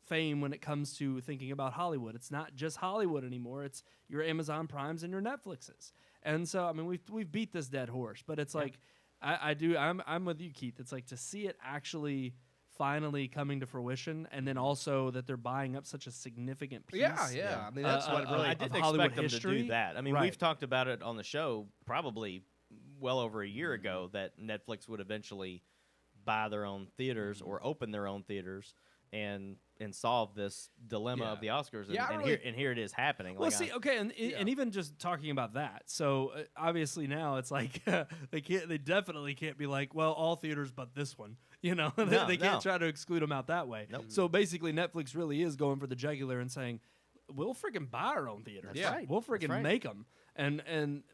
fame when it comes to thinking about Hollywood. It's not just Hollywood anymore. It's your Amazon Primes and your Netflixes. And so I mean we've beat this dead horse, but it's like I'm with you, Keith. It's like to see it actually finally coming to fruition, and then also that they're buying up such a significant piece. yeah. I mean, that's what really. I of didn't Hollywood expect them to history. do that. I mean, Right. we've talked about it on the show probably well over a year ago that Netflix would eventually buy their own theaters or open their own theaters and solve this dilemma Yeah. of the Oscars. And, Yeah, I and really- here it is happening. Well, Like, see, okay, and even just talking about that, so obviously now it's like they definitely can't be like, well, all theaters but this one, they No, can't no. try to exclude them out that way. Nope. So basically, Netflix really is going for the jugular and saying, we'll freaking buy our own theaters, That's right. We'll freaking right. make them,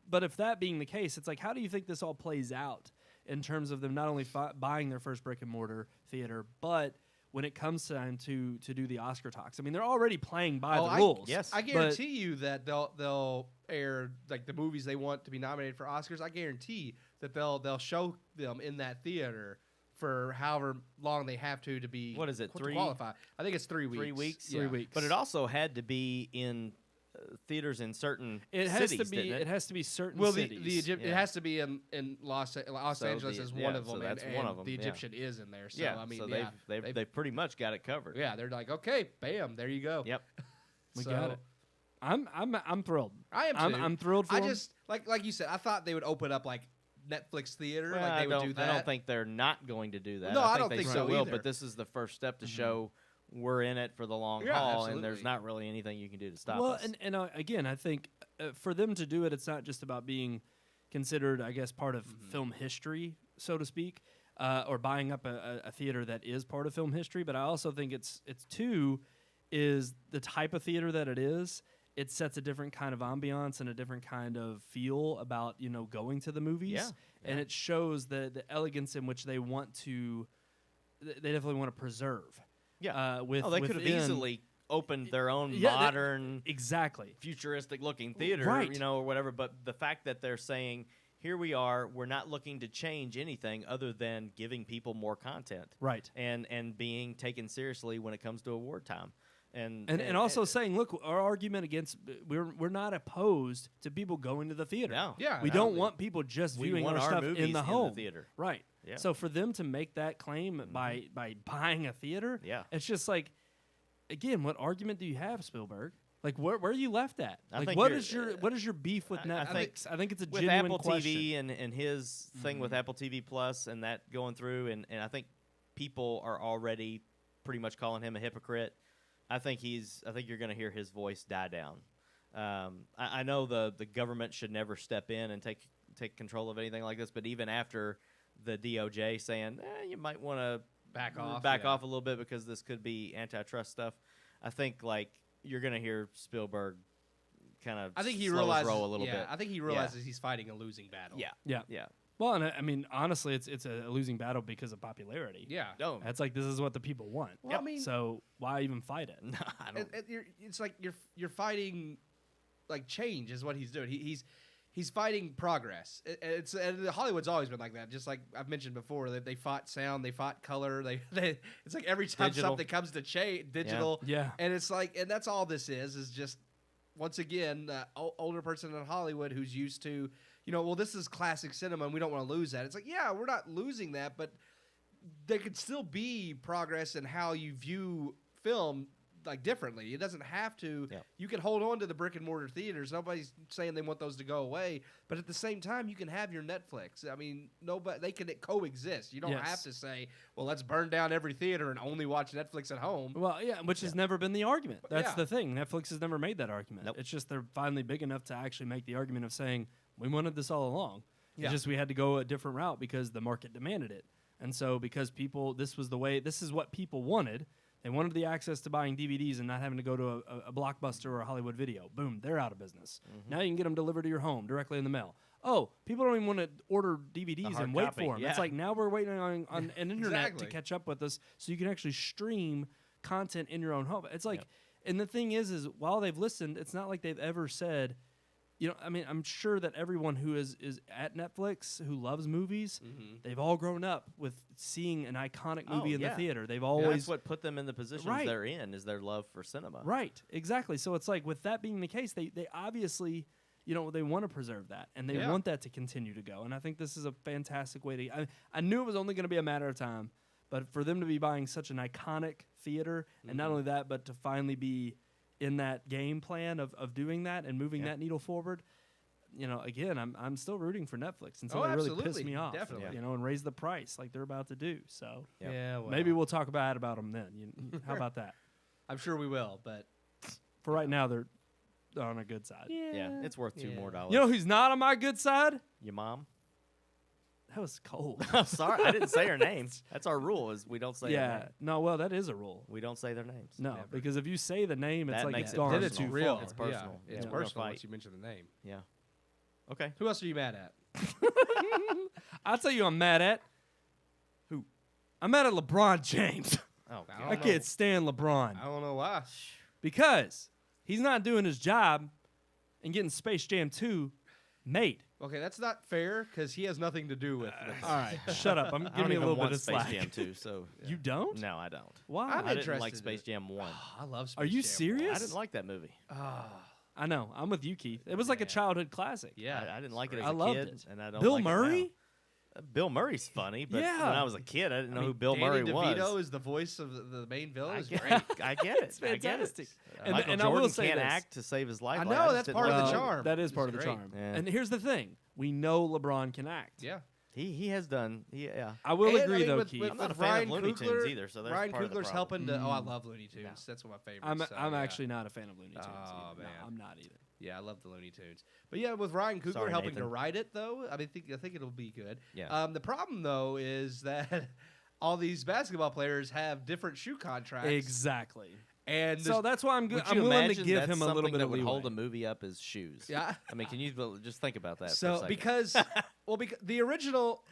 but if that being the case, it's like, how do you think this all plays out in terms of them not only buying their first brick and mortar theater, but when it comes time to do the Oscar talks. I mean, they're already playing by the I- rules. yes. I guarantee you that they'll air like the movies they want to be nominated for Oscars. I guarantee that they'll show them in that theater for however long they have to be. What is it, to 3? qualify? I think it's 3 weeks. 3 weeks? Yeah. 3 weeks. But it also had to be in theaters in certain It has cities, to be. didn't It has to be certain Well, cities. it Yeah. has to be in Los So Angeles the- is yeah, one of so them, that's and one of them, the yeah. Egyptian is in there. So yeah, I mean, so yeah, they've pretty much got it covered. yeah, they're like, okay, bam, there you go. Yep. We So, got it. I'm thrilled. I am too. I'm thrilled for I them. just like you said, I thought they would open up like Netflix theater, Well, like they would do that. I don't think they're not going to do that. No, I think don't they think still so will, either. but this is the first step to show we're in it for the long Yeah, haul, and there's absolutely. not really anything you can do to stop well, us. and again, I think for them to do it, it's not just about being considered, I guess, part of film history, so to speak, or buying up a theater that is part of film history. But I also think it's too is the type of theater that it is. It sets a different kind of ambiance and a different kind of feel about going to the movies. Yeah, And it shows the elegance in which they want to. They definitely want to preserve. yeah. With they could have within- easily opened their own Yeah, modern, exactly. futuristic-looking theater, Right. or whatever. But the fact that they're saying, here we are, we're not looking to change anything other than giving people more content. Right. And being taken seriously when it comes to award time. And also saying, look, our argument against we're not opposed to people going to the theater. No. Yeah, we no, don't want people just we viewing want our our stuff movies in the in the home theater. right? Yeah. So for them to make that claim by buying a theater, Yeah. it's just like, again, what argument do you have, Spielberg? Like, where are you left at? I Like, think what you're- is your beef with I Netflix? I think it's a with genuine Apple question. TV and his thing with Apple TV Plus and that going through, and I think people are already pretty much calling him a hypocrite. I think you're going to hear his voice die down. I know the government should never step in and take control of anything like this, but even after the DOJ saying you might want to Back off, back yeah. off a little bit because this could be antitrust stuff, I think like you're going to hear Spielberg kind of I think he slow his realizes roll a little yeah, bit. I think he realizes he's fighting a losing battle. Yeah. Well, and I mean, honestly, it's a losing battle because of popularity. Yeah. No, That's like, this is what the people want. Well, I mean- so why even fight it? no, I don't. It's like you're fighting like change is what he's doing. He's fighting progress. And Hollywood's always been like that. Just like I've mentioned before, they fought sound, they fought color. They it's like every time Digital. something comes to change, digital. Yeah. And it's like, and that's all this is just once again, older person in Hollywood who's used to, well, this is classic cinema and we don't want to lose that. It's like, yeah, we're not losing that, but there could still be progress in how you view film like differently. It doesn't have to. Yep. You can hold on to the brick and mortar theaters. Nobody's saying they want those to go away, but at the same time, you can have your Netflix. I mean, they can coexist. You don't Yes. have to say, well, let's burn down every theater and only watch Netflix at home. Well, yeah, which has never been the argument. That's Yeah. the thing. Netflix has never made that argument. Nope. It's just they're finally big enough to actually make the argument of saying, we wanted this all along. Yeah. It's just we had to go a different route because the market demanded it. And so because this is what people wanted. They wanted the access to buying DVDs and not having to go to a Blockbuster or a Hollywood Video. Boom, they're out of business. Now you can get them delivered to your home directly in the mail. Oh, people don't even want to order DVDs hard and wait copy, for them. yeah. It's like now we're waiting on an internet Exactly. to catch up with us so you can actually stream content in your own home. It's like, and the thing is while they've listened, it's not like they've ever said, I mean, I'm sure that everyone who is at Netflix who loves movies, they've all grown up with seeing an iconic movie in the theater. They've always That's what put them in the positions Right. they're in, is their love for cinema. right, exactly. So it's like with that being the case, they obviously, they want to preserve that and they want that to continue to go. And I think this is a fantastic way to. I knew it was only going to be a matter of time, but for them to be buying such an iconic theater, and not only that, but to finally be in that game plan of doing that and moving that needle forward, again, I'm still rooting for Netflix until Oh, they really piss absolutely. me off, Definitely. and raise the price like they're about to do. So Yep. Yeah, well, maybe we'll talk bad about them then. How about that? I'm sure we will, but For right now, they're on a good side. Yeah, it's worth $2 more. You know who's not on my good side? Your mom? That was cold. I'm sorry, I didn't say her name. That's our rule, is we don't say their yeah. name. No, well, that is a rule. We don't say their names. No, Never. because if you say the name, it's That like makes it's it gone then it's personal. too real. far. It's personal. Yeah, it's Yeah. We're gonna personal fight. once you mention the name. Yeah. Okay. Who else are you mad at? I'll tell you I'm mad at. Who? I'm mad at LeBron James. Oh, I God. don't I can't stand LeBron I don't know why. because he's not doing his job and getting Space Jam 2 made. Okay, that's not fair because he has nothing to do with this. All right, shut up. I'm I don't giving you a even little want bit of Space slack. Jam 2, so You don't? no, I don't. Why? I'm I didn't like interested Space in- Jam 1. I love Space Are you Jam serious? I didn't like that movie. I know. I'm with you, Keith. It was like a childhood classic. Yeah, I didn't like it as I a loved kid, it. and I don't Bill like it now. Murray? Bill Murray's funny, but Yeah. when I was a kid, I didn't know who Bill Danny Murray DeVito was. is the voice of the main villain. I It's get, great. I get it. It's fantastic. I get it. And- Michael and I will Jordan say can't this. act to save his life. I Like, know, just that's didn't part of like the it. charm. That is It's part of the great. charm. Yeah. And here's the thing: we know LeBron can act. Yeah. He has done. Yeah. I will And, agree, I mean, though, with, Keith. With, I'm not with a fan of Ryan Looney Tunes Coogler, either, so that's Ryan part of the Coogler's problem. helping to. Oh, I love Looney Tunes. That's one of my favorites. so, I'm yeah. actually not a fan of Looney Tunes. Oh, either. man. No, I'm not either. Yeah, I love the Looney Tunes. But yeah, with Ryan Coogler Sorry, helping to Nathan. write it, though, I think it'll be good. Yeah. The problem, though, is that all these basketball players have different shoe contracts. Exactly. And So that's why I'm Would I'm you willing to imagine give that's him a little something bit that of would leeway. hold a movie up as shoes? yeah. I mean, can you just think about that? for a So second? because the original,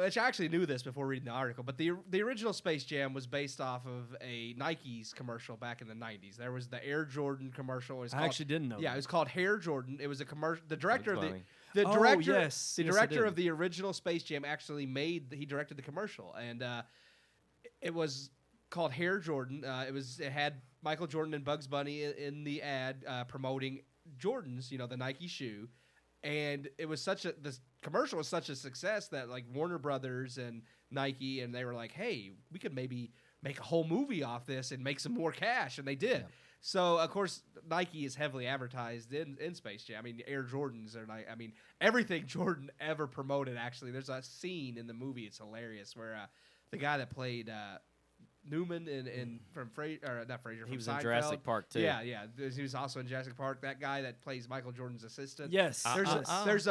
which I actually knew this before reading the article, but the original Space Jam was based off of a Nike's commercial back in the '90s. There was the Air Jordan commercial. It was I called- actually didn't know Yeah, that. it was called Hair Jordan. It was a commercial. The director of That's the funny. the Oh, director yes. the Yes, I director did. of the original Space Jam actually he directed the commercial, and it was called Hair Jordan. It had Michael Jordan and Bugs Bunny in the ad promoting Jordans, the Nike shoe, and it was this commercial was such a success that like Warner Brothers and Nike, and they were like, hey, we could maybe make a whole movie off this and make some more cash, and they did. Yeah. So of course Nike is heavily advertised in Space Jam. I mean, Air Jordans are like, I mean, everything Jordan ever promoted. Actually, there's a scene in the movie. It's hilarious where the guy that played Newman from not Frasier. From He was Seinfeld. in Jurassic Park too. Yeah. He was also in Jurassic Park. That guy that plays Michael Jordan's assistant. Yes. There's a Say there's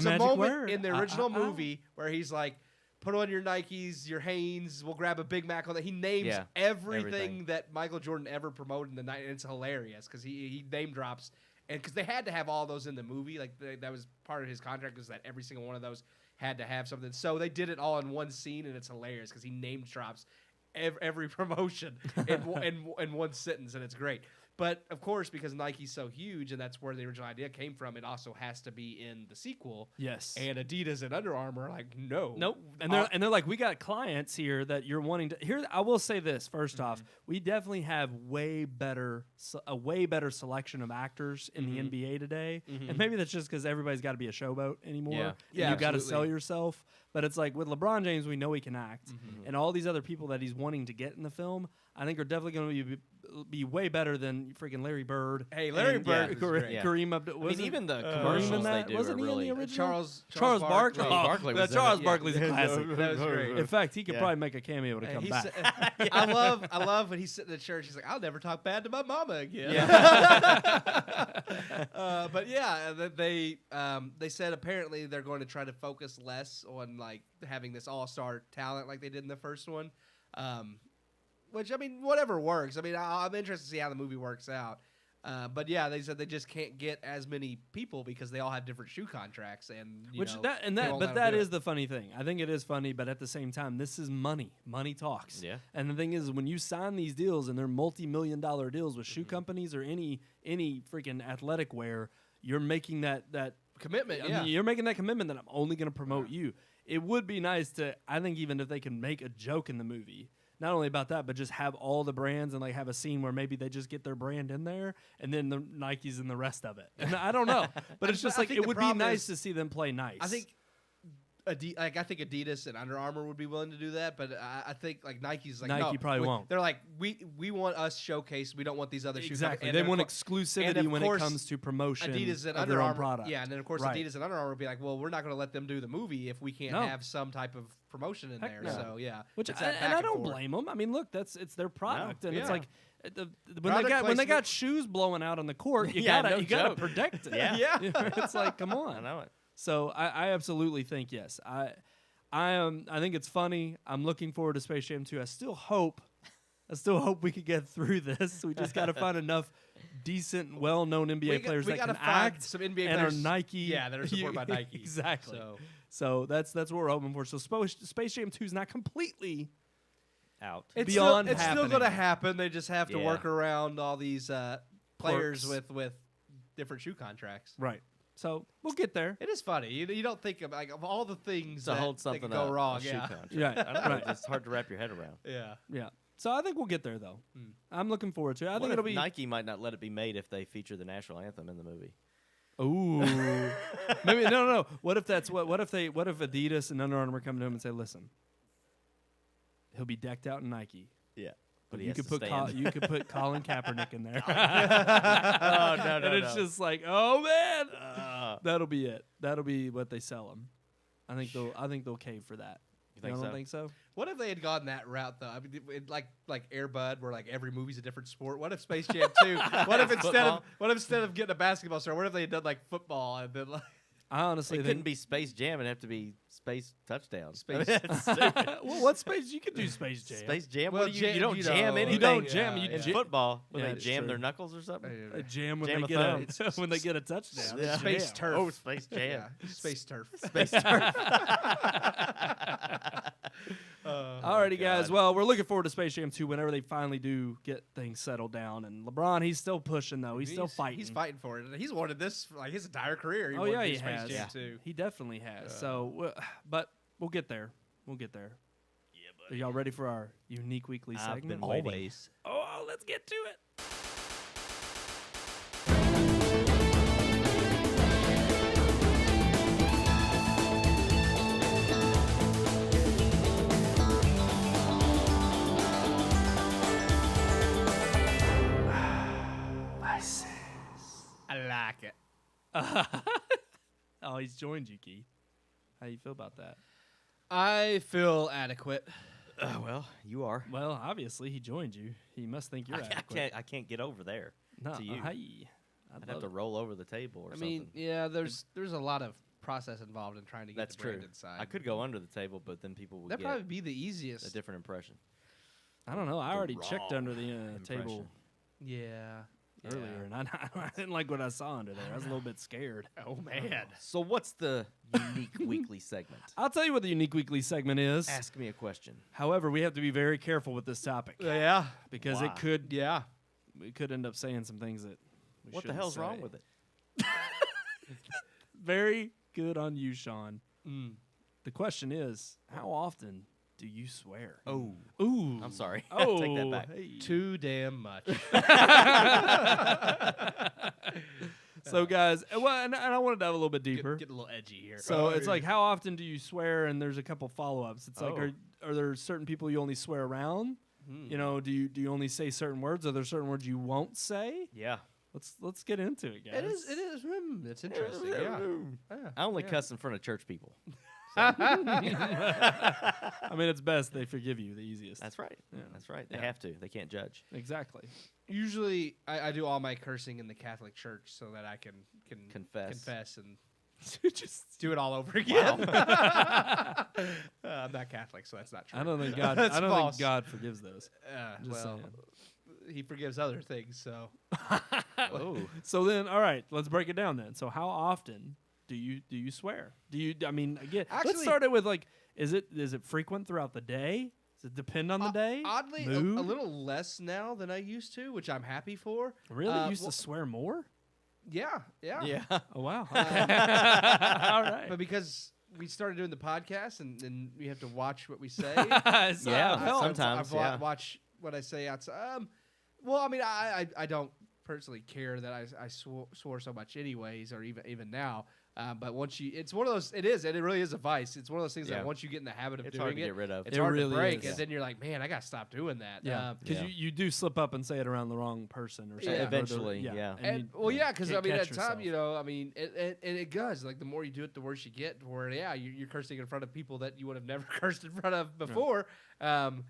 the a magic moment word. in the original movie where he's like, put on your Nikes, your Hanes. We'll grab a Big Mac on that. He names Yeah, everything everything. that Michael Jordan ever promoted in the night, and it's hilarious because he name drops, and because they had to have all those in the movie, like that was part of his contract, was that every single one of those had to have something. So they did it all in one scene, and it's hilarious because he name drops every promotion in one sentence, and it's great. But of course, because Nike's so huge, and that's where the original idea came from, it also has to be in the sequel. Yes. And Adidas and Under Armour are like, no, Nope. And they're like, we got clients here that you're wanting to. Here, I will say this. 1st off, we definitely have a way better selection of actors in the NBA today. And maybe that's just because everybody's got to be a showboat anymore. Yeah. And Yeah, you've got to absolutely. sell yourself. But it's like with LeBron James, we know he can act, and all these other people that he's wanting to get in the film, I think are definitely going to be way better than freaking Larry Bird. Hey, Larry and Bird was great. Yeah. Kareem Abdul. I mean, even the Kareem commercials in they that? do Wasn't are he in really. the original? Charles Barkley. Barkley. Barkley was in Charles it. Barkley's a classic. That was great. In fact, he could Yeah. probably make a cameo to come He's- back. I love when he's sitting in church. He's like, I'll never talk bad to my mama again. But yeah, they said apparently they're going to try to focus less on like having this all-star talent like they did in the first one. Which I mean, whatever works. I mean, I'm interested to see how the movie works out. But yeah, they said they just can't get as many people because they all have different shoe contracts, and That is the funny thing. I think it is funny, but at the same time, this is money. Money talks. Yeah. And the thing is, when you sign these deals and they're multi-million-dollar deals with shoe companies or any freaking athletic wear, you're making that commitment. I Yeah, mean, you're making that commitment that I'm only going to promote you. It would be nice to, I think, even if they can make a joke in the movie. Not only about that, but just have all the brands and like have a scene where maybe they just get their brand in there and then the Nikes and the rest of it. And I don't know, but it's just I like think it the would be problem nice is- to see them play nice. I think. I think Adidas and Under Armour would be willing to do that, but I think like Nike's like Nike no, probably won't. They're like we want us showcased. We don't want these other shoes. Exactly. And They then, want of course, exclusivity when it course, comes to promotion Adidas and of Under their own Armour. product. Yeah, and then of course Right. Adidas and Under Armour would be like, well, we're not going to let them do the movie if we can't No. have some type of promotion in Heck there. no. So yeah, Which it's that and I back don't forth. blame them. I mean, look, it's their product, and it's yeah. like when Product they got placement. shoes blowing out on the court, you Yeah, gotta no you gotta joke. protect it. Yeah. It's like come on. I know it. So I absolutely think yes. I think it's funny. I'm looking forward to Space Jam 2. I still hope we could get through this. We just got to find enough decent, well-known NBA players we that gotta can find act some NBA and players, are Nike. yeah, that are supported by Nike. Exactly. So So that's what we're hoping for. So Space Jam 2 is not completely out. It's Beyond still happening. going to happen. They just have to Yeah. work around all these players Quirks. with different shoe contracts. Right. So we'll get there. It is funny. You don't think of of all the things to that, hold that something could go up, wrong. a shoe Yeah. contract. Yeah, I don't know. right. It's hard to wrap your head around. Yeah. Yeah. So I think we'll get there, though. I'm looking forward to it. I What think if it'll be. Nike might not let it be made if they feature the national anthem in the movie. Ooh. Maybe no. What if that's what if Adidas and Under Armour come to him and say, "Listen, he'll be decked out in Nike, Yeah, but he you has could to put stand. you could put Colin Kaepernick in there." Oh no, and it's just like, oh man, that'll be it. That'll be what they sell them. I think they'll cave for that. You think don't so? think so? What if they had gone that route though? I mean, like Air Bud, where like every movie's a different sport. What if Space Jam 2? What if instead of getting a basketball star, what if they had done like football and then like I honestly It think couldn't be Space Jam. It'd have to be Space Touchdown. Space- That's stupid. well, what Space you could do Space Jam. Space Jam? Well, What do you, jam- don't you jam know, anything. You don't jam. yeah, You in yeah. football, when Yeah, they it's jam their true. knuckles or something. A jam when Jam they a get thumb. when they get a touchdown. Yeah. Space Jam. turf. Oh, Space Jam. Yeah. Space turf. Space turf. Alrighty, guys. Well, we're looking forward to Space Jam 2 whenever they finally do get things settled down. And LeBron, he's still pushing though. He's still fighting. He's fighting for it. He's wanted this for like his entire career. Oh wanted yeah, to do he Space has. Jam 2. He definitely has. So, but we'll get there. We'll get there. Yeah, buddy. Are y'all ready for our unique weekly I've segment? been waiting. Oh, let's get to it. I like it. Oh, he's joined you, Keith. How you feel about that? I feel adequate. Well, you are. Well, obviously he joined you. He must think you're adequate. I can't get over there. No, to you. hey, I'd have to roll over the table or I something. mean, yeah, there's a lot of process involved in trying to get That's the true. brand inside. I could go under the table, but then people would That'd get probably be the a easiest. different impression. I don't know. I already raw checked under the table impression. Yeah. earlier, and I didn't like what I saw under there. I was a little bit scared. Oh man. So what's the unique weekly segment? I'll tell you what the unique weekly segment is. Ask me a question. However, we have to be very careful with this topic Yeah. because Why? it could Yeah. we could end up saying some things that we What the shouldn't hell's say. wrong with it? Very good on you, Sean. Mm. The question is, how often do you swear? Oh, Ooh. I'm sorry. Oh, Take that back. hey. Too damn much. So, guys, well, and I wanted to have a little bit get, deeper. get a little edgy here. So it's like, how often do you swear? And there's a couple follow-ups. It's like, Oh. are there certain people you only swear around? You know, do you only say certain words? Are there certain words you won't say? Yeah. Let's get into it, guys. It is. It's interesting. Yeah. I only cuss in front of church people. I mean, it's best they forgive you the easiest. That's right. Yeah. That's right. They Yeah. have to. They can't judge. Exactly. Usually, I do all my cursing in the Catholic Church so that I can Confess. and Just, do it all over again. I'm not Catholic, so that's not true. I don't think God. That's I don't false. think God forgives those. Just well, saying. he forgives other things. So Oh. So then, all right, let's break it down then. So how often do you swear? Do you? I mean, again, let's Actually- start it with like, is it frequent throughout the day? Does it depend on the day? oddly, a Mood? little less now than I used to, which I'm happy for. Really? You used well- to swear more? Yeah. Yeah. Oh wow. All right. But because we started doing the podcast and we have to watch what we say. So Yeah, I've helped. sometimes. I've watch what I say outside. Well, I mean, I don't personally care that I swore so much anyways, or even now. But once it's one of those. It really is a vice. It's one of those things Yeah. that once you get in the habit of It's doing hard to it, get rid of. it's It hard really to break. is. And then you're like, man, I gotta stop doing that. Yeah, because Yeah. you do slip up and say it around the wrong person or something. Yeah. Eventually, yeah. And you because can't I mean, catch at time, yourself. I mean, it does. Like the more you do it, the worse you get. Where you're cursing in front of people that you would have never cursed in front of before. And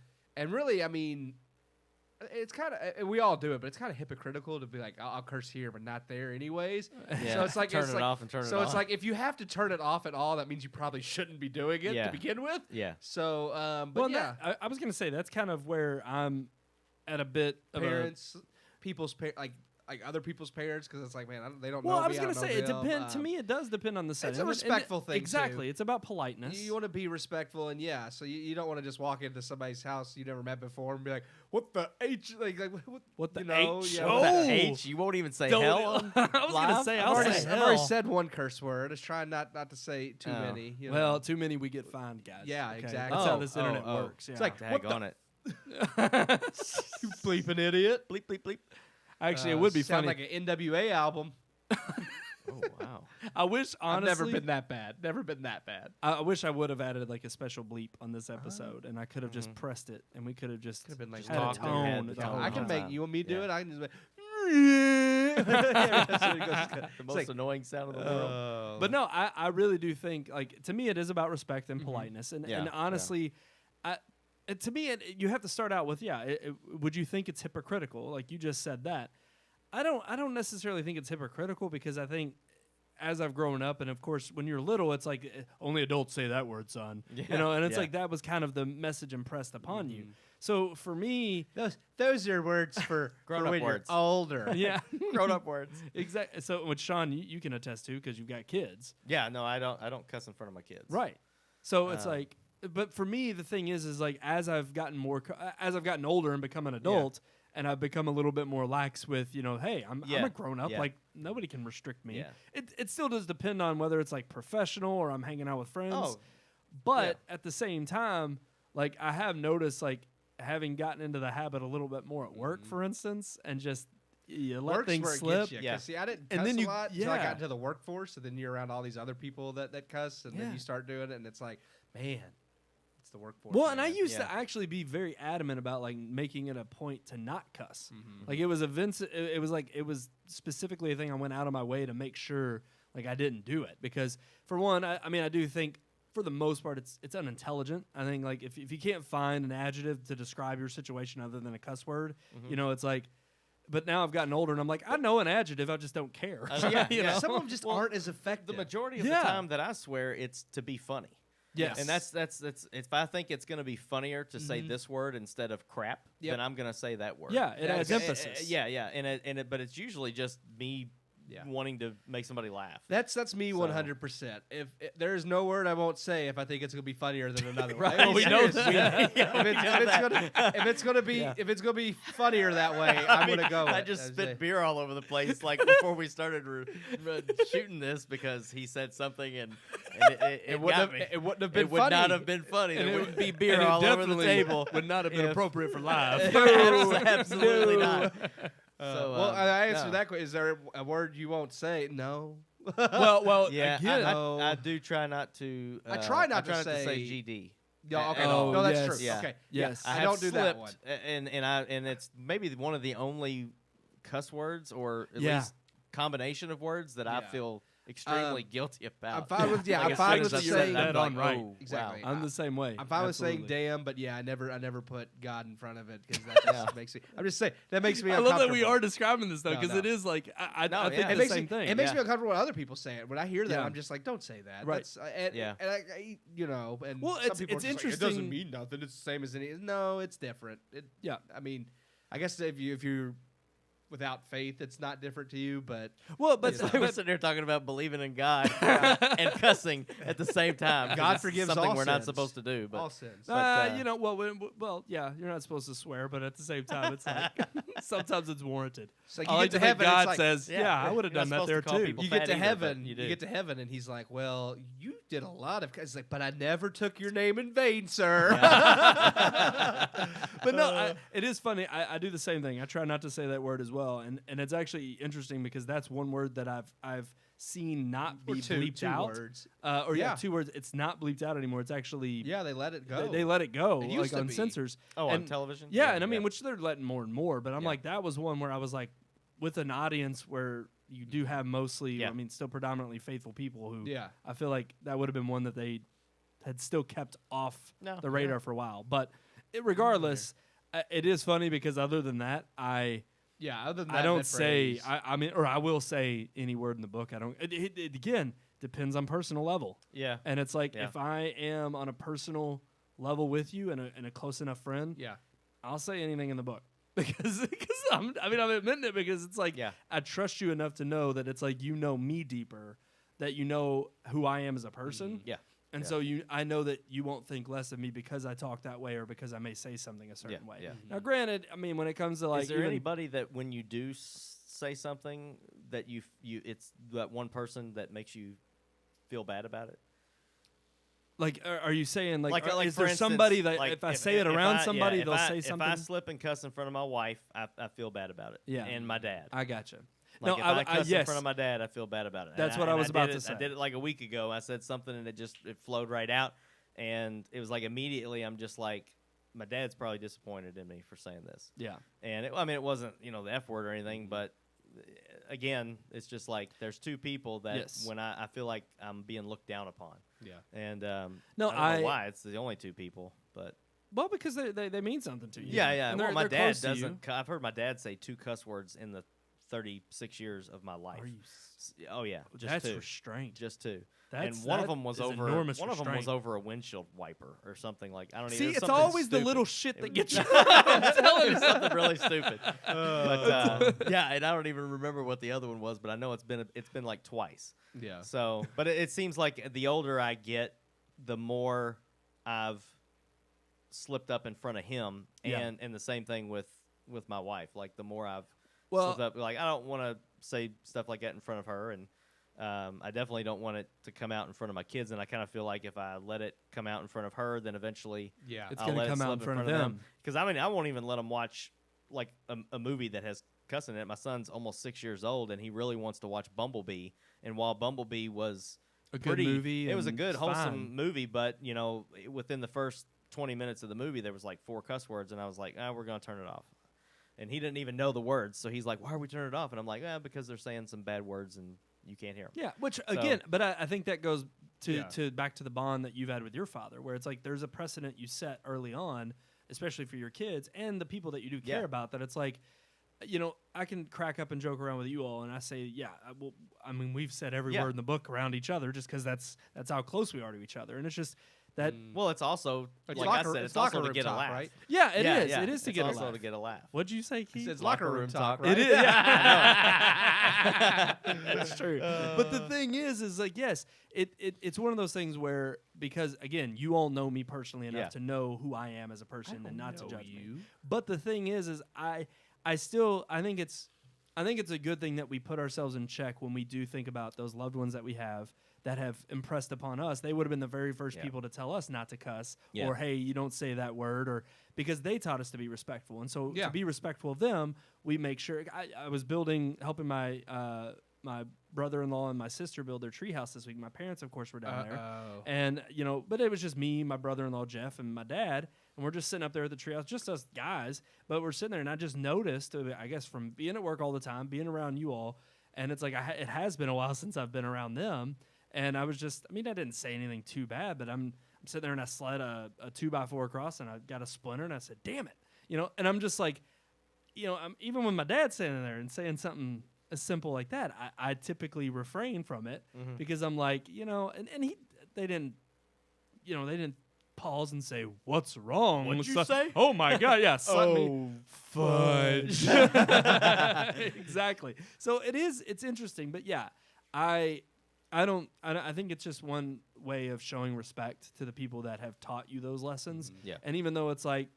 really, I mean, it's kind of we all do it, but it's kind of hypocritical to be like, I'll curse here, but not there, anyways. Yeah. So it's like Turn it off and turn it So it's on. like if you have to turn it off at all, that means you probably shouldn't be doing it Yeah. to begin with. Yeah. So, but Well, yeah, I was gonna say that's kind of where I'm at a bit of parents, people's like like other people's parents because it's like, man, they don't Well, know me. I was gonna say it depends. depends. To me, it does depend on the setting. a respectful thing, Exactly, too. it's about politeness. You want to be respectful, and so you don't want to just walk into somebody's house you never met before and be like, "What the H?" Like What the you know, H? yeah, Oh! what the H, you won't even say Don't- hell. On I was gonna live? say, I've I'll already, say I've already hell. said one curse word. I was trying not to say too Oh. many. You know? Well, too many, we get fined, guys. Yeah, Okay? exactly. That's how Oh, this internet oh. works. Yeah. It's like, Dag on it. you bleeping idiot. Bleep, bleep, bleep. actually, it would be sound funny. like an NWA album. Oh, wow. I wish, honestly, I've never been that bad. Never been that bad. I wish I would have added like a special bleep on this episode, and I could have just pressed it, and we could have just Could've been like had a talked and had tone. the the tone. whole I can time. make you want me to do Yeah. it. I can just. Make, The most annoying sound in the world. But no, I really do think, like, to me, it is about respect and politeness. And, Yeah, and honestly, to me, you have to start out with, would you think it's hypocritical? Like you just said that. I don't necessarily think it's hypocritical because I think as I've grown up, and of course, when you're little, it's like, only adults say that word, son. You know, and it's like that was kind of the message impressed upon you. So for me, those are words for Grown-up when words. you're older. yeah. Grown up words. Exactly. So, which Sean, you can attest to because you've got kids. Yeah, no, I don't cuss in front of my kids. Right. So it's like, but for me, the thing is like as I've gotten older and become an adult, and I've become a little bit more lax with, hey, I'm a grown up. Yeah. Like nobody can restrict me. Yeah. It still does depend on whether it's like professional or I'm hanging out with friends. Oh, But at the same time, like I have noticed, like having gotten into the habit a little bit more at work, for instance, and just you let Work's things where it slip. gets you. Yeah. 'Cause, see, I didn't And cuss then a you- lot until I yeah. got into the workforce, and then you're around all these other people that cuss, and then Yeah. you start doing it, and it's like, man, it's the workforce. Well, and I man. used to Yeah. actually be very adamant about like making it a point to not cuss. Like it was it was specifically a thing I went out of my way to make sure like I didn't do it because for one, I do think for the most part it's unintelligent. I think like if you can't find an adjective to describe your situation other than a cuss word, it's like. But now I've gotten older and I'm like, I know an adjective, I just don't care. You know? Some of them just aren't as effective. the majority of Yeah. the time that I swear, it's to be funny. Yes. And that's if I think it's going to be funnier to say this word instead of crap, Yep. then I'm going to say that word. Yeah, it adds okay. emphasis. yeah, but it's usually just me Yeah. wanting to make somebody laugh. That's me 100%. If there is no word I won't say if I think it's gonna be funnier than another one. Right, we know Seriously. that. If it's gonna be funnier that way, I'm gonna go. I with just it. spit beer all over the place like before we started shooting this because he said something and it got me. It wouldn't have been It would funny. not have been funny. And There it wouldn't would- be beer and it all over the definitely table. would not have been if- appropriate for live. Absolutely not. So, Well, I answered no. that question. Is there a word you won't say? No. well, Yeah, again, I do try not to. I try not to say say- GD. No, okay. at all. No, that's yes. true. Yeah. Okay. Yes. I have don't do that slipped, one. and it's maybe one of the only cuss words or at Yeah. least combination of words that I Yeah. feel extremely guilty about. I'm fine with Like, I'm as fine soon with as I saying said it, I'm Dead like, on right. oh, Exactly. wow. I'm the same way. I'm fine with saying Absolutely. damn, but yeah, I never put God in front of it because that just makes me. I'm just saying that makes me I uncomfortable. love that we are describing this though, No, because no. it is like I No, think yeah. the It makes same me, thing. It makes me Yeah. uncomfortable when other people say it. When I hear that, Yeah. I'm just like, don't say that. Right. That's, and, Yeah. And and Well, some it's- people it's are just like, interesting- it doesn't mean nothing. It's the same as any. No, it's different. Yeah. I mean, I guess if you're without faith, it's not different to you. But Well, but, You know. We're sitting here talking about believing in God and cussing at the same time. 'cause God it's forgives something all we're not sins. supposed to do. But all sins. But, yeah, you're not supposed to swear, but at the same time, it's like sometimes it's warranted. It's like I you like get to to think heaven. God it's like, says, yeah, "Yeah, I would have you're not done that supposed to there call too." people you get fat to either, heaven. but you You do. get to heaven, and he's like, "Well, you did a lot of." It's like, but I never took your name in vain, sir. But no, it is funny. I do the same thing. I try not to say that word as well, and it's actually interesting because that's one word that I've seen not be Or bleeped two out. words. Yeah, 2 words. It's not bleeped out anymore. It's actually Yeah, they let it go. they let it go It used like to on be. censors. on And- television? Yeah, and I mean, which they're letting more and more. But I'm Yeah. like, that was one where I was like, with an audience where you do have mostly, Yeah. I mean, still predominantly faithful people who, Yeah. I feel like that would have been one that they had still kept off No, the radar for a while. But regardless, it is funny because other than that, Yeah, other than that, I don't that say, phrase. I mean, or I will say any word in the book. I don't. It again depends on personal level, Yeah. and it's like Yeah. if I am on a personal level with you and a close enough friend, Yeah. I'll say anything in the book. because I'm admitting it because it's like Yeah. I trust you enough to know that it's like you know me deeper, that you know who I am as a person. Yeah. And so I know that you won't think less of me because I talk that way or because I may say something a certain way. Yeah. Now, granted, I mean, when it comes to like, Is there even- anybody that when you do say something that you it's that one person that makes you feel bad about it? like, are you saying like, Like is for there instance, somebody that like if I say it around somebody, they'll say something? If I slip and cuss in front of my wife, I feel bad about it. Yeah. And my dad. I gotcha. Like no, if I cuss in yes. front of my dad, I feel bad about it. That's And what I was did about it- to say. I did it like a week ago. I said something and it flowed right out, and it was like immediately I'm just like, my dad's probably disappointed in me for saying this. Yeah. And it wasn't the F word or anything, but again, it's just like there's two people that Yes. when I feel like I'm being looked down upon. Yeah. And No, I don't know why it's the only two people, but Well, because they mean something to you. yeah. And Well, they're- my they're dad close to you. doesn't. I've heard my dad say 2 cuss words in the 36 years of my life. Are you? Oh yeah, just That's 2. restraint. Just 2. That's- And one of that them was is over. enormous One of them was restraint. over a windshield wiper or something like. I don't See, even. it's always the little shit that gets you. I'm telling you something really stupid. But yeah, and I don't even remember what the other one was, but I know it's been like twice. Yeah. So, but it seems like the older I get, the more I've slipped up in front of him, Yeah. and the same thing with my wife. Like the more I've Well- slipped up, like I don't want to say stuff like that in front of her, and I definitely don't want it to come out in front of my kids. And I kind of feel like if I let it come out in front of her, then eventually Yeah. It's I'll gonna let it come out slip in front of them. Because I mean, I won't even let them watch like a movie that has cussing in it. My son's almost 6 years old, and he really wants to watch Bumblebee. And while Bumblebee was A good pretty, movie it was a and good it's wholesome fine. movie. But within the first 20 minutes of the movie, there was like 4 cuss words, and I was like, we're gonna turn it off. And he didn't even know the words, so he's like, "Why are we turning it off?" And I'm like, because they're saying some bad words, and you can't hear them. Yeah, which again, but I think that goes to back to the bond that you've had with your father, where it's like there's a precedent you set early on, especially for your kids and the people that you do care Yeah. about. That it's like, I can crack up and joke around with you all, and I say, we've said every Yeah. word in the book around each other, just because that's how close we are to each other, and it's just that. Well, it's also It's like locker- I said, it's it's also locker to room get a talk, laugh. right? Yeah, it is. Yeah, It is to it's get a also laugh. to get a laugh. What'd you say, Keith? It's locker room talk, right? It is. Yeah. That's true. But the thing is like, yes, it's one of those things where, because again, you all know me personally enough Yeah. to know who I am as a person and not to know judge me. you. But the thing is I think it's a good thing that we put ourselves in check when we do think about those loved ones that we have that have impressed upon us. They would have been the very first Yeah. people to tell us not to cuss Yeah. or, hey, you don't say that word, or because they taught us to be respectful. And so Yeah. to be respectful of them, we make sure. I was helping my my brother-in-law and my sister build their treehouse this week. My parents, of course, were down there. Uh-oh. And, but it was just me, my brother-in-law, Jeff, and my dad. And we're just sitting up there at the treehouse, just us guys. But we're sitting there, and I just noticed, I guess, from being at work all the time, being around you all, and it's like it has been a while since I've been around them. And I was just, I didn't say anything too bad, but I'm sitting there, and I slid a 2x4 across, and I got a splinter, and I said, damn it. And I'm just like, even when my dad's standing there and saying something as simple like that, I typically refrain from it because I'm like, they didn't pause and say, "What's wrong?" What'd with you stuff?" say? Oh my god, yeah, slap me. Oh, Fudge. Exactly. So it's interesting, but yeah, I think it's just one way of showing respect to the people that have taught you those lessons. Yeah. And even though it's like,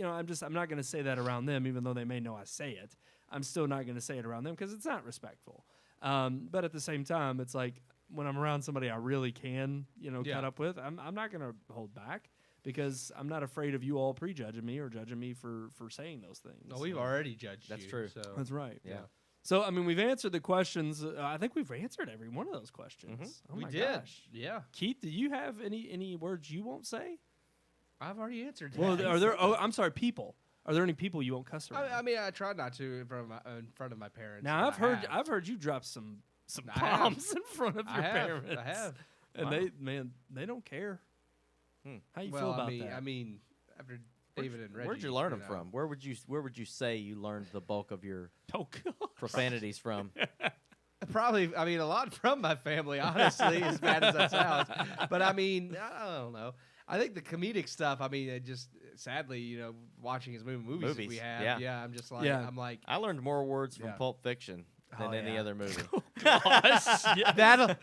I'm not going to say that around them, even though they may know I say it. I'm still not going to say it around them because it's not respectful. But at the same time, it's like when I'm around somebody I really can, cut up with, I'm not going to hold back because I'm not afraid of you all prejudging me or judging me for saying those things. No, we've already judged That's you. true. So. That's right. Yeah. So, we've answered the questions. I think we've answered every one of those questions. Oh we my did. gosh. Yeah. Keith, do you have any words you won't say? I've already answered Well, that. are there? Oh, I'm sorry, people. Are there any people you won't cuss around? I try not to in front of my parents. Now but I've heard you drop some I have. bombs in front of your I have. parents. I have. And Wow. they don't care. How you Well, feel about I that? mean, after David and Reggie. Where'd you learn them know. from? Where would you say you learned the bulk of your Oh, God. profanities from? Probably, a lot from my family, honestly, as bad as that sounds. But I don't know. I think the comedic stuff, it just sadly, watching his movies that we Movies, have, yeah. I'm just like, Yeah. I'm like, I learned more words from Yeah. Pulp Fiction than Oh, any yeah. other movie.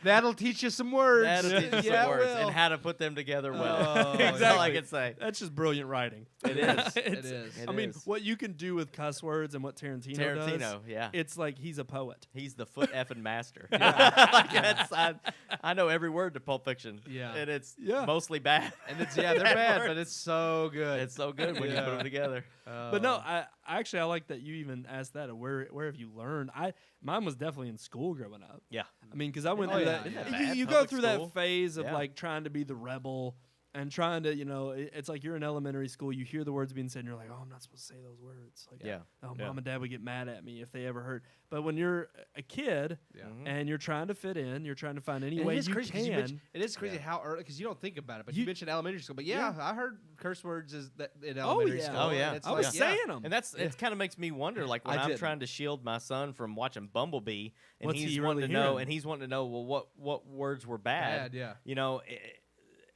that'll teach you some words. That'll teach you some Yeah, it words will. and how to put them together well. Oh, That's all I can say. That's just brilliant writing. It is. It is. It I mean, is. what you can do with cuss words and what Tarantino does, Tarantino, yeah. it's like he's a poet. He's the foot effing master. Like I know every word to Pulp Fiction. Yeah. And it's Yeah. mostly bad. And they're bad, but it's so good. It's so good when you put them together. But no, I like that you even asked that. Where have you learned? Mine was definitely in school growing up. Yeah. I mean, because I went Oh, through yeah, that. yeah. Isn't that You bad? go Public through school? that phase of Yeah. like trying to be the rebel and trying to, it's like you're in elementary school. You hear the words being said, and you're like, oh, I'm not supposed to say those words. Like, Yeah. oh, Yeah. mom and dad would get mad at me if they ever heard. But when you're a kid Yeah. and you're trying to fit in, you're trying to find any And way it is you crazy 'cause can. it is crazy Yeah. how early, because you don't think about it, but You- you mentioned elementary school. But Yeah. I heard curse words in Oh, elementary yeah. school. Oh, yeah. and it's I was like, saying them. And it kind of makes me wonder, like when I I'm didn't. trying to shield my son from watching Bumblebee, and What's he's he wanting really to know, hearing? and he's wanting to know, well, what words were bad? Bad, yeah. You know,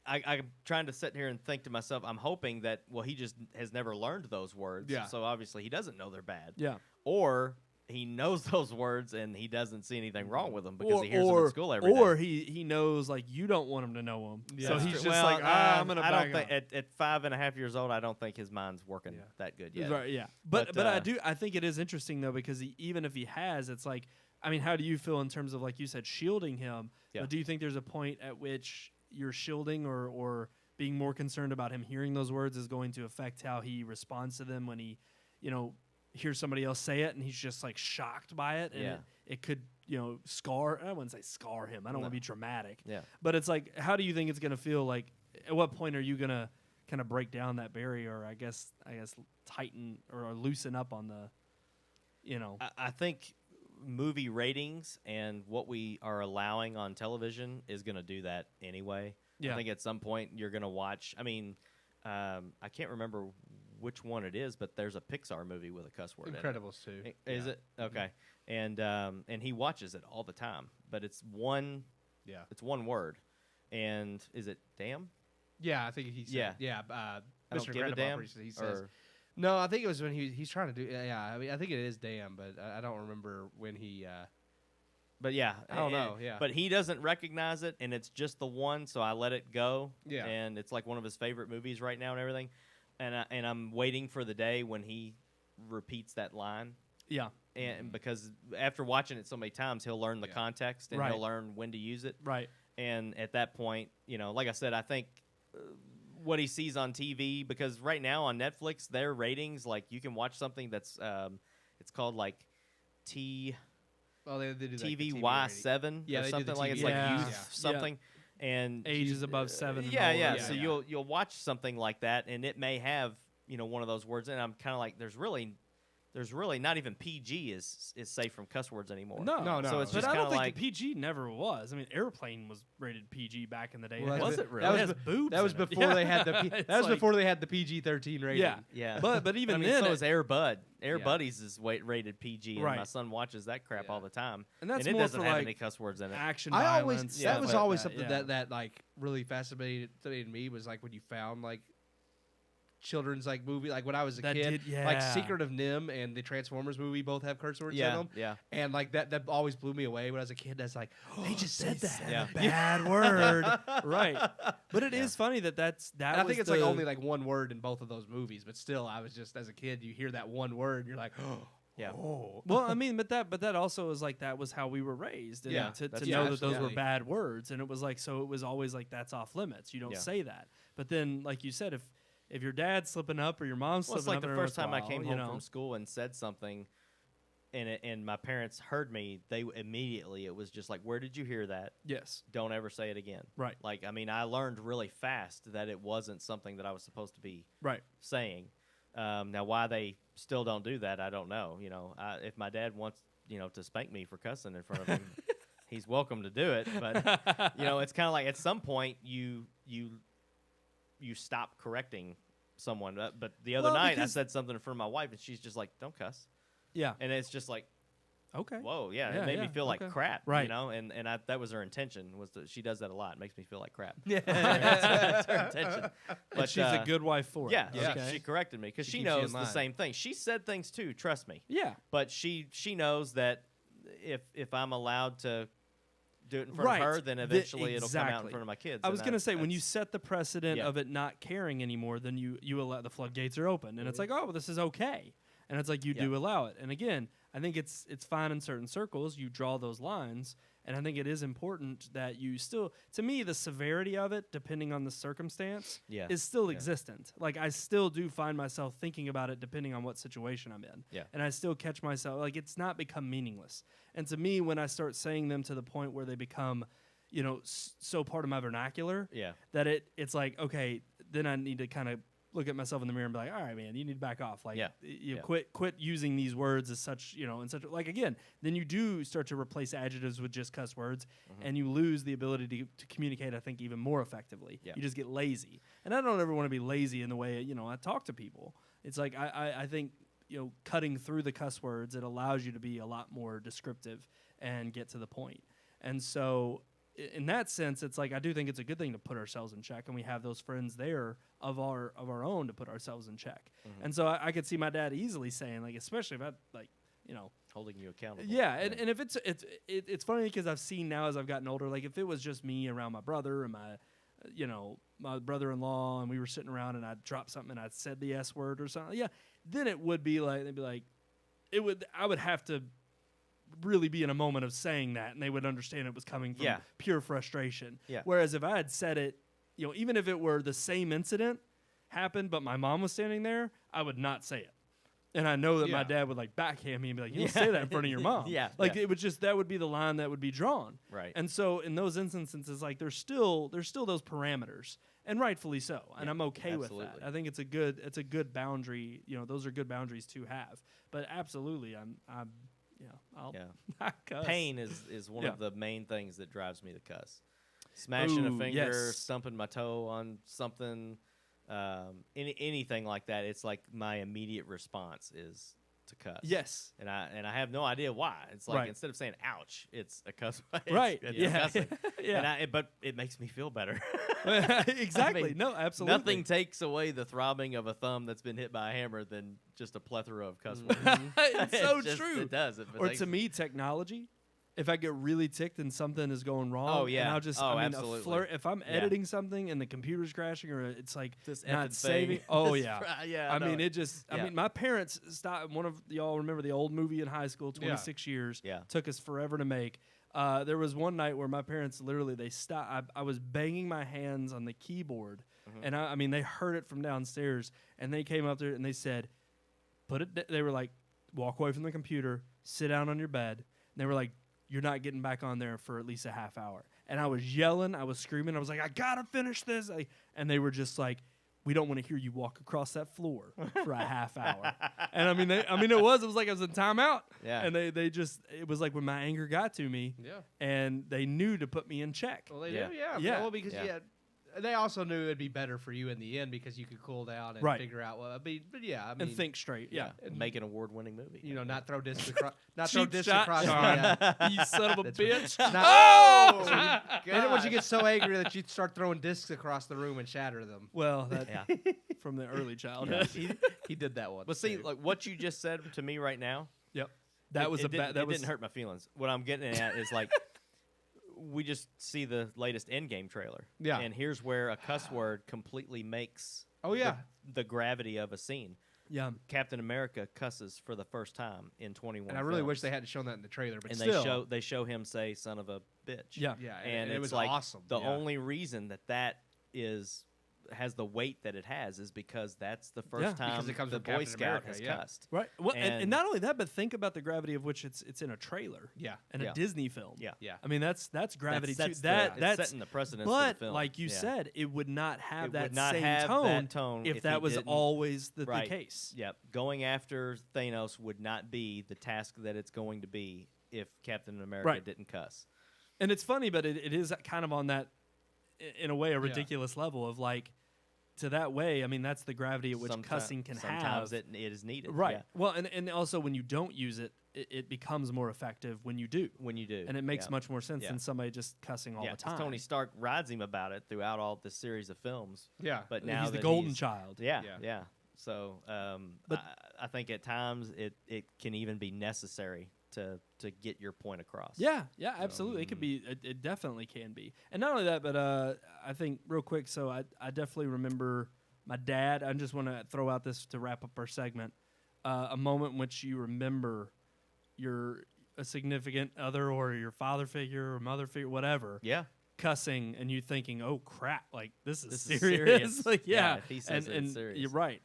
I'm trying to sit here and think to myself, I'm hoping that he just has never learned those words, Yeah. so obviously he doesn't know they're bad, Yeah. or he knows those words and he doesn't see anything wrong with them because he hears them or in school every day. or he knows like you don't want him to know them. Yeah. So That's he's True. just Well, like, I'm gonna. I don't back think up. at 5.5 years old, I don't think his mind's working Yeah. that good yet. Right, yeah. But But, I think it is interesting though because even if he has, it's like, I mean, how do you feel in terms of like you said, shielding him? Yeah. But do you think there's a point at which you're shielding or being more concerned about him hearing those words is going to affect how he responds to them when he, hears somebody else say it and he's just like shocked by it and Yeah. it could scar. I wouldn't say scar him. I don't want to No. be dramatic. Yeah. But it's like, how do you think it's going to feel like? At what point are you going to kind of break down that barrier, or I guess tighten or loosen up on the, I think movie ratings and what we are allowing on television is going to do that anyway. Yeah. I think at some point you're going to watch. I mean, I can't remember which one it is, but there's a Pixar movie with a cuss word. Incredibles too. In it. Is it okay? And he watches it all the time, but it's one word. And is it damn? Yeah, I think he said. Yeah. Yeah. I don't Mr. give a Incredible, damn. he says. Or- No, I think it was when he's trying to do. Yeah, I mean, I think it is damn, but I don't remember when he. But yeah, I don't know, yeah. But he doesn't recognize it, and it's just the one, so I let it go. Yeah. And it's like one of his favorite movies right now and everything. And I'm waiting for the day when he repeats that line. yeah, And because after watching it so many times, he'll learn the Yeah. context and Right. he'll learn when to use it. right. And at that point, like I said, I think what he sees on TV, because right now on Netflix, their ratings, like you can watch something that's it's called like Well, they do like the TV TVY7 Yeah, or they do something the like TV it's like rating. youth Yeah. something. And Ages he's- above 7 and Yeah, older. yeah. Yeah, So yeah. you'll watch something like that, and it may have one of those words, and I'm kind of like, there's really not even PG is safe from cuss words anymore. No, No, no. So it's But just I kind don't of think like the PG never was. I mean, Airplane was rated PG back in the day. Well, Was that's it be- really? That It was, has boobs that was in it. before Yeah. they had the. It's That was like- before they had the PG-13 rating. Yeah, yeah. but even I mean, then, so is Air Bud. Air Yeah. Buddies is rated PG, and my Right. son watches that crap all the time, And that's it more doesn't for, have like, any cuss words in it. action I violence. always yeah, that was but always that, something yeah. that like really fascinated me was like when you found like children's like movie like when I was a That kid did- yeah. like Secret of Nim and the Transformers movie both have curse words in Yeah, them yeah. and like that always blew me away when I was a kid. That's like they just said that. Yeah. bad word, right? But it is funny that that. And I was think it's the, like only like one word in both of those movies, but still, I was just as a kid, you hear that one word, and you're like, Yeah. oh, Well, I mean, but that also is like that was how we were raised. And Yeah, to that's- know yeah, that those were absolutely. bad words, and it was like so. It was always like that's off limits. You don't Yeah. say that. But then, like you said, if your dad's slipping up or your mom's Well, it's slipping like up, the every first once in time a I while, came you home know? from school and said something, and my parents heard me. They immediately it was just like, "Where did you hear that? Yes, Don't ever say it again." right, Like, I mean, I learned really fast that it wasn't something that I was supposed to be right. saying. Now, why they still don't do that, I don't know. If my dad wants, to spank me for cussing in front of him, he's welcome to do it. But it's kind of like at some point you stop correcting someone. But the other Well, night I because- said something in front of my wife, and she's just like, "Don't cuss," Yeah, and it's just like, Okay. whoa, yeah, Yeah, it made me yeah, feel like okay. crap, Right. you know, and that was her intention. Was that she does that a lot? It makes me feel like crap. Yeah. That's her intention. But she's a good wife for Yeah, it. Okay. she corrected me because She she keeps you in knows the line. same thing. She said things too. Trust me. Yeah. But she knows that if I'm allowed to do it in front Right. of her, then eventually it'll come out in Exactly. front of my kids. I was and going to say, when you that's- set the precedent Yeah. of it not caring anymore, then you allow the floodgates are open, and it's like, oh, this is okay, and it's like you do allow it. And again, I think it's fine in certain circles. You draw those lines, and I think it is important that you still, to me, the severity of it, depending on the circumstance, Yeah. is still existent. Like I still do find myself thinking about it depending on what situation I'm in. Yeah. And I still catch myself, like it's not become meaningless. And to me, when I start saying them to the point where they become, so part of my vernacular, Yeah. that it's like, okay, then I need to kind of look at myself in the mirror and be like, all right, man, you need to back off. Like, Yeah. you Yeah. quit using these words as such, and such, like, again, then you do start to replace adjectives with just cuss words, and you lose the ability to communicate, I think, even more effectively. Yeah. You just get lazy. And I don't ever want to be lazy in the way, I talk to people. It's like, I think, cutting through the cuss words, it allows you to be a lot more descriptive and get to the point. And so, in that sense, it's like I do think it's a good thing to put ourselves in check, and we have those friends there of our own to put ourselves in check. And so I could see my dad easily saying, like, especially if I Holding you accountable. yeah, and if it's funny because I've seen now as I've gotten older, like if it was just me around my brother and my brother-in-law, and we were sitting around and I'd drop something and I'd said the S word or something, then it would be like they'd be like, I would have to really be in a moment of saying that, and they would understand it was coming from pure frustration. Yeah. Whereas if I had said it, even if it were the same incident happened, but my mom was standing there, I would not say it. And I know that my dad would like backhand me and be like, "You don't say that in front of your mom." Like it would just, that would be the line that would be drawn. Right. And so in those instances, like there's still those parameters, and rightfully so. And I'm okay with absolutely. that. I think it's a good boundary. Those are good boundaries to have. But absolutely, I'll cuss. Pain is one Yeah. of the main things that drives me to cuss. Smashing a Ooh, finger, yes. stumping my toe on something, anything like that. It's like my immediate response is to cuss. Yes. And I have no idea why. It's like Right. instead of saying "ouch," it's a cuss. It's, Right. It's Yeah. cussing. Yeah. But it makes me feel better. Exactly. I mean, No, absolutely. Nothing takes away the throbbing of a thumb that's been hit by a hammer than just a plethora of cuss words. It's so It just- true. It does. It Or makes- to me, technology. If I get really ticked and something is going wrong, Oh, yeah. and I'll just, Oh, a absolutely. if I'm Yeah. editing something and the computer's crashing or it's like This not effing saving, thing. oh This yeah, yeah. I know mean it just, I Yeah. mean my parents stopped. One of y'all remember the old movie in high school, 26 years. Yeah. Took us forever to make. There was one night where my parents literally they stopped. I was banging my hands on the keyboard, and I mean they heard it from downstairs, and they came up there and they said, "Put it." They were like, "Walk away from the computer, sit down on your bed." And they were like, "You're not getting back on there for at least a half hour." And I was yelling, I was screaming, I was like, "I gotta finish this!" And they were just like, "We don't want to hear you walk across that floor for a half hour." And it was like I was in timeout. Yeah. And they just, it was like when my anger got to me, and they knew to put me in check. Well, they Yeah. do, yeah. Yeah. Well, because they also knew it'd be better for you in the end because you could cool down and Right. figure out what. But yeah, I mean, And think straight. Yeah. And make an award-winning movie. not throw discs across, not throw Cheap discs shot, across. Sean. You son of a That's bitch. Oh! And then once you get so angry that you start throwing discs across the room and shatter them. Well, that Yeah. from the early childhood. He did that once. But see, too. like what you just said to me right now, Yep. That was it a bad. didn't- That it was didn't hurt my feelings. What I'm getting at is like we just see the latest Endgame trailer. Yeah. And here's where a cuss word completely makes Oh, yeah. the gravity of a scene. Yeah. Captain America cusses for the first time in 21 and I really wish films. they hadn't shown that in the trailer, but and still. they show him say "son of a bitch." Yeah. Yeah, and it it's was like awesome. the yeah. only reason that has the weight that it has is because that's the first time Because it comes the from Boy Captain Scout America, has yeah. cussed. Right. Well, and And- not only that, but think about the gravity of which it's in a trailer. Yeah. And Yeah. a Disney film. Yeah. Yeah. I mean that's gravity That's too. the- That's it's setting the precedence for But the film. like you Yeah. said, it would not have It that would not same have tone, that tone if if that he was didn't- always the Right. case. Yep. Going after Thanos would not be the task that it's going to be if Captain America Right. didn't cuss. And it's funny, but it is kind of on that, in a way, a ridiculous level of like, to that way. I mean, that's the gravity at which cussing can sometimes have. it is needed. Right. Yeah. Well, and also when you don't use it, it becomes more effective when you do. When you do. And it makes Yeah. much more sense Yeah. than somebody just cussing all the 'cause time. Tony Stark rides him about it throughout all this series of films. Yeah. But now he's the that golden he's- child. Yeah, Yeah. yeah. So But- I think at times it can even be necessary to get your point across. Yeah, absolutely. It could be. It definitely can be. And not only that, but I think real quick. So I definitely remember my dad. I just want to throw out this to wrap up our segment. A moment in which you remember a significant other or your father figure or mother figure, whatever, Yeah. cussing, and you thinking, "Oh crap! Like this is This serious." is serious. Like Yeah, if he says and it's serious. you're right.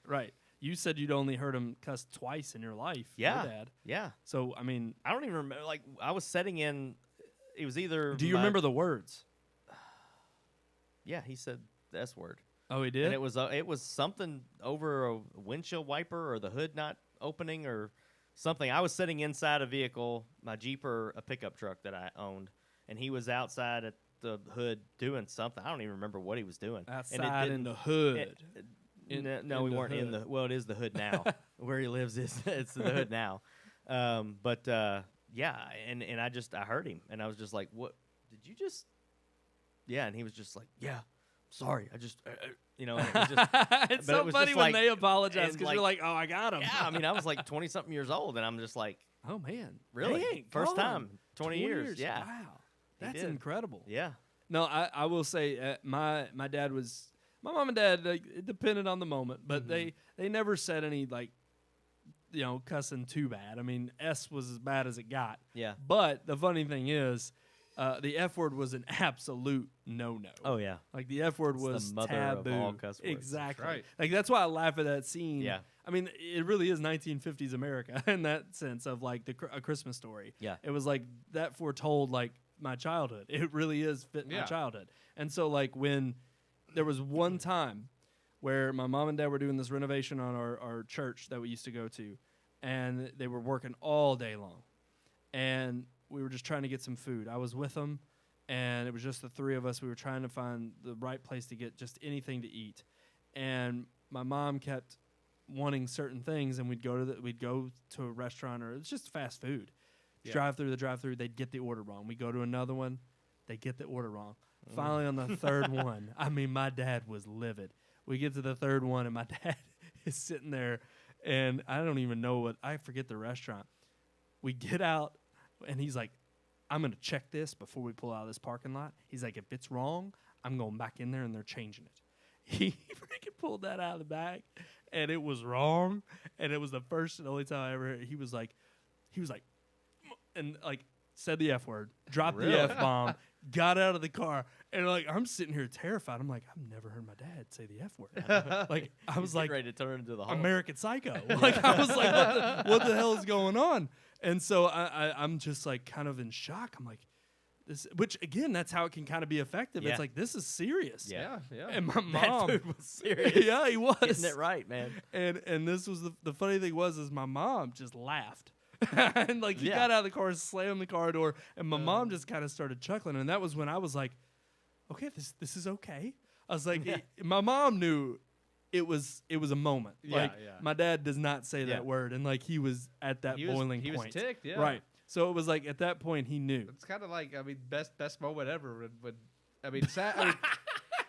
You said you'd only heard him cuss twice in your life. Yeah. your dad. Yeah. So I mean, I don't even remember. Like I was setting in. It was either. do you my- remember the words? Yeah, he said the S word. Oh, he did. And it was something over a windshield wiper or the hood not opening or something. I was sitting inside a vehicle, my Jeep or a pickup truck that I owned, and he was outside at the hood doing something. I don't even remember what he was doing. Outside in the hood. No, we in the weren't in hood. the. Well, it is the hood now. Where he lives is it's the hood now. But yeah, and I heard him, and I was just like, "What did you just?" Yeah, and he was just like, "Yeah, sorry, I just." You know, and it was just, It's but so it was funny just when like- they apologize and because like- you're like, "Oh, I got him." yeah, I mean, I was like 20-something years old, and I'm just like, Oh man, really? Dang, First gone. time, 20 years. Yeah. Wow, He that's did. incredible. Yeah. No, I will say my dad was my mom and dad. Like, it depended on the moment, but Mm-hmm. they never said any like cussing too bad. I mean, S was as bad as it got. Yeah. But the funny thing is, the F word was an absolute no-no. Oh, yeah. Like the F word It's the was mother of taboo. all cuss words. Exactly. That's right. Like that's why I laugh at that scene. Yeah. I mean, it really is 1950s America in that sense of like a Christmas Story. Yeah. It was like that foretold like my childhood. It really is fit my Yeah. childhood. And so like when there was one time where my mom and dad were doing this renovation on our church that we used to go to, and they were working all day long, and we were just trying to get some food. I was with them, and it was just the three of us. We were trying to find the right place to get just anything to eat, and my mom kept wanting certain things, and we'd go to a restaurant, or it's just fast food. Yeah. Drive through, they'd get the order wrong. We go to another one, they get the order wrong. Finally, on the third one, I mean, my dad was livid. We get to the third one, and my dad is sitting there, and I don't even know I forget the restaurant. We get out, and he's like, I'm going to check this before we pull out of this parking lot. He's like, if it's wrong, I'm going back in there, and they're changing it. He freaking pulled that out of the bag, and it was wrong, and it was the first and only time I ever heard. He was like, and like said the F word, dropped the F bomb, got out of the car, and like I'm sitting here terrified. I'm like, I've never heard my dad say the F word. Like I was He's like, getting ready to turn into the Hulk. American Psycho. Like I was like, what the hell is going on? And so I'm just like kind of in shock. I'm like, this, which again, that's how it can kind of be effective. Yeah. It's like this is serious. Yeah. Yeah. And my That mom, food was serious. yeah, he was Getting it right, man. And this was the funny thing is my mom just laughed. And like he Yeah. got out of the car, slammed the car door, and my mom just kind of started chuckling. And that was when I was like, okay, this is okay. I was like, my mom knew it was a moment. Yeah, Like yeah. my dad does not say Yeah. that word, and like he was at that He was- boiling he was point. ticked, yeah. Right. So it was like at that point he knew. It's kind of like, I mean, best moment ever. When I mean,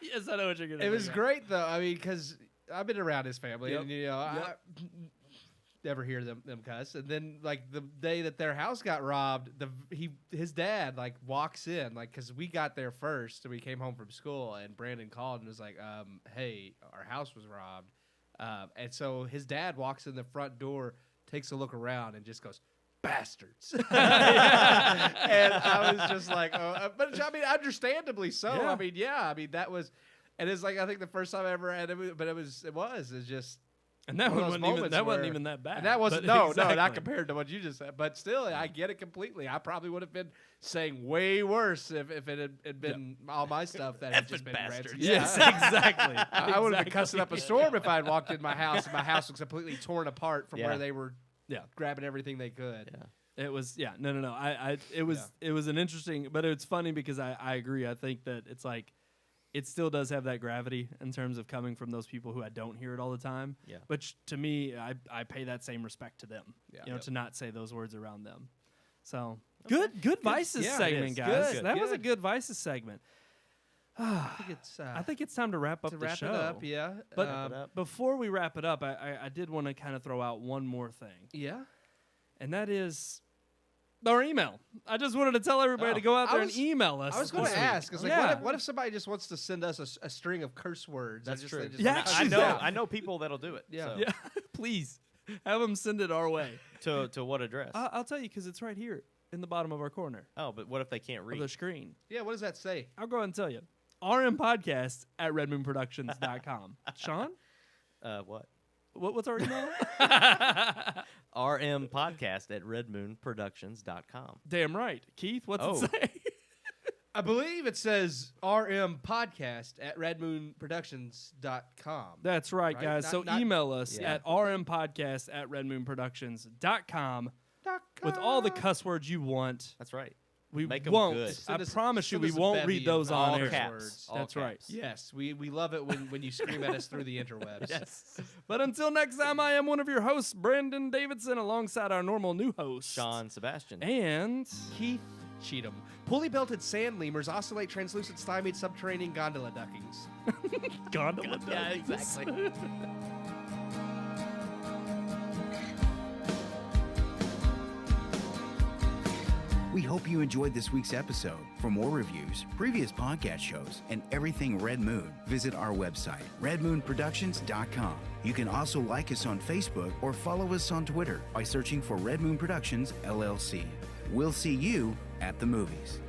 Yes, I know what you're gonna. it was think. great though. I mean, because I've been around his family, Yep. and you know, I never hear them cuss. And then like the day that their house got robbed, his dad like walks in, like, because we got there first, and we came home from school, and Brandon called and was like, "Hey, our house was robbed," and so his dad walks in the front door, takes a look around, and just goes, "Bastards!" And I was just like, "Oh," but I mean, understandably so. Yeah. I mean, that was, and it's like I think the first time I ever had it, but it was just. And that one one of those wasn't even moments that wasn't where- even that bad. And that wasn't But no, exactly. not compared to what you just said. But still, I get it completely. I probably would have been saying way worse if it had been all my stuff that had just been bastards. ransomed. Yes, exactly. I would have been cussing up a storm if I had walked in my house and my house was completely torn apart from Yeah. where they were Yeah. grabbing everything they could. Yeah. It was no. It was an interesting, but it's funny because I agree. I think that it's like it still does have that gravity in terms of coming from those people who I don't hear it all the time. Yeah. But to me, I pay that same respect to them. Yeah. You know, to not say those words around them. So good Vices Yeah, it segment, is. guys. Good, That was a good. good Vices segment. I think it's time to wrap up to the wrap show. it up. Yeah. But Wrap it up. before we wrap it up, I did want to kind of throw out one more thing, yeah. and that is our email. I just wanted to tell everybody to go out I there was- and email us. I was going this to week. ask, it's like, Yeah. what if somebody just wants to send us a string of curse words? That's They true. just Yeah, like, I choose know. out. I know people that'll do it. Yeah. so. Yeah, please have them send it our way. To what address? I'll tell you because it's right here in the bottom of our corner Oh, but what if they can't of the read? screen. Yeah, what does that say? I'll go ahead and tell you. RMPodcast at redmoonproductions.com. Sean, What? what's our email? RMPodcast at redmoonproductions.com. Damn right. Keith, what's Oh. it say? I believe it says RMPodcast at redmoonproductions.com. That's right, Right? guys. Not- So not- email us Yeah. at rmpodcast at redmoonproductions.com with all the cuss words you want. That's right. We Make 'em won't. good. I Send us- promise you, send we us a won't bevy read those of on all air. caps. words. All That's right. caps. Yes, we love it when you scream at us through the interwebs. Yes. But until next time, I am one of your hosts, Brandon Davidson, alongside our normal new host, Sean Sebastian. and Keith Cheatham. Pulley belted sand lemurs oscillate translucent stymied subterranean gondola duckings. Gondola. Yeah, Duckings. exactly. We hope you enjoyed this week's episode. For more reviews, previous podcast shows, and everything Red Moon, visit our website, redmoonproductions.com. You can also like us on Facebook or follow us on Twitter by searching for Red Moon Productions, LLC. We'll see you at the movies.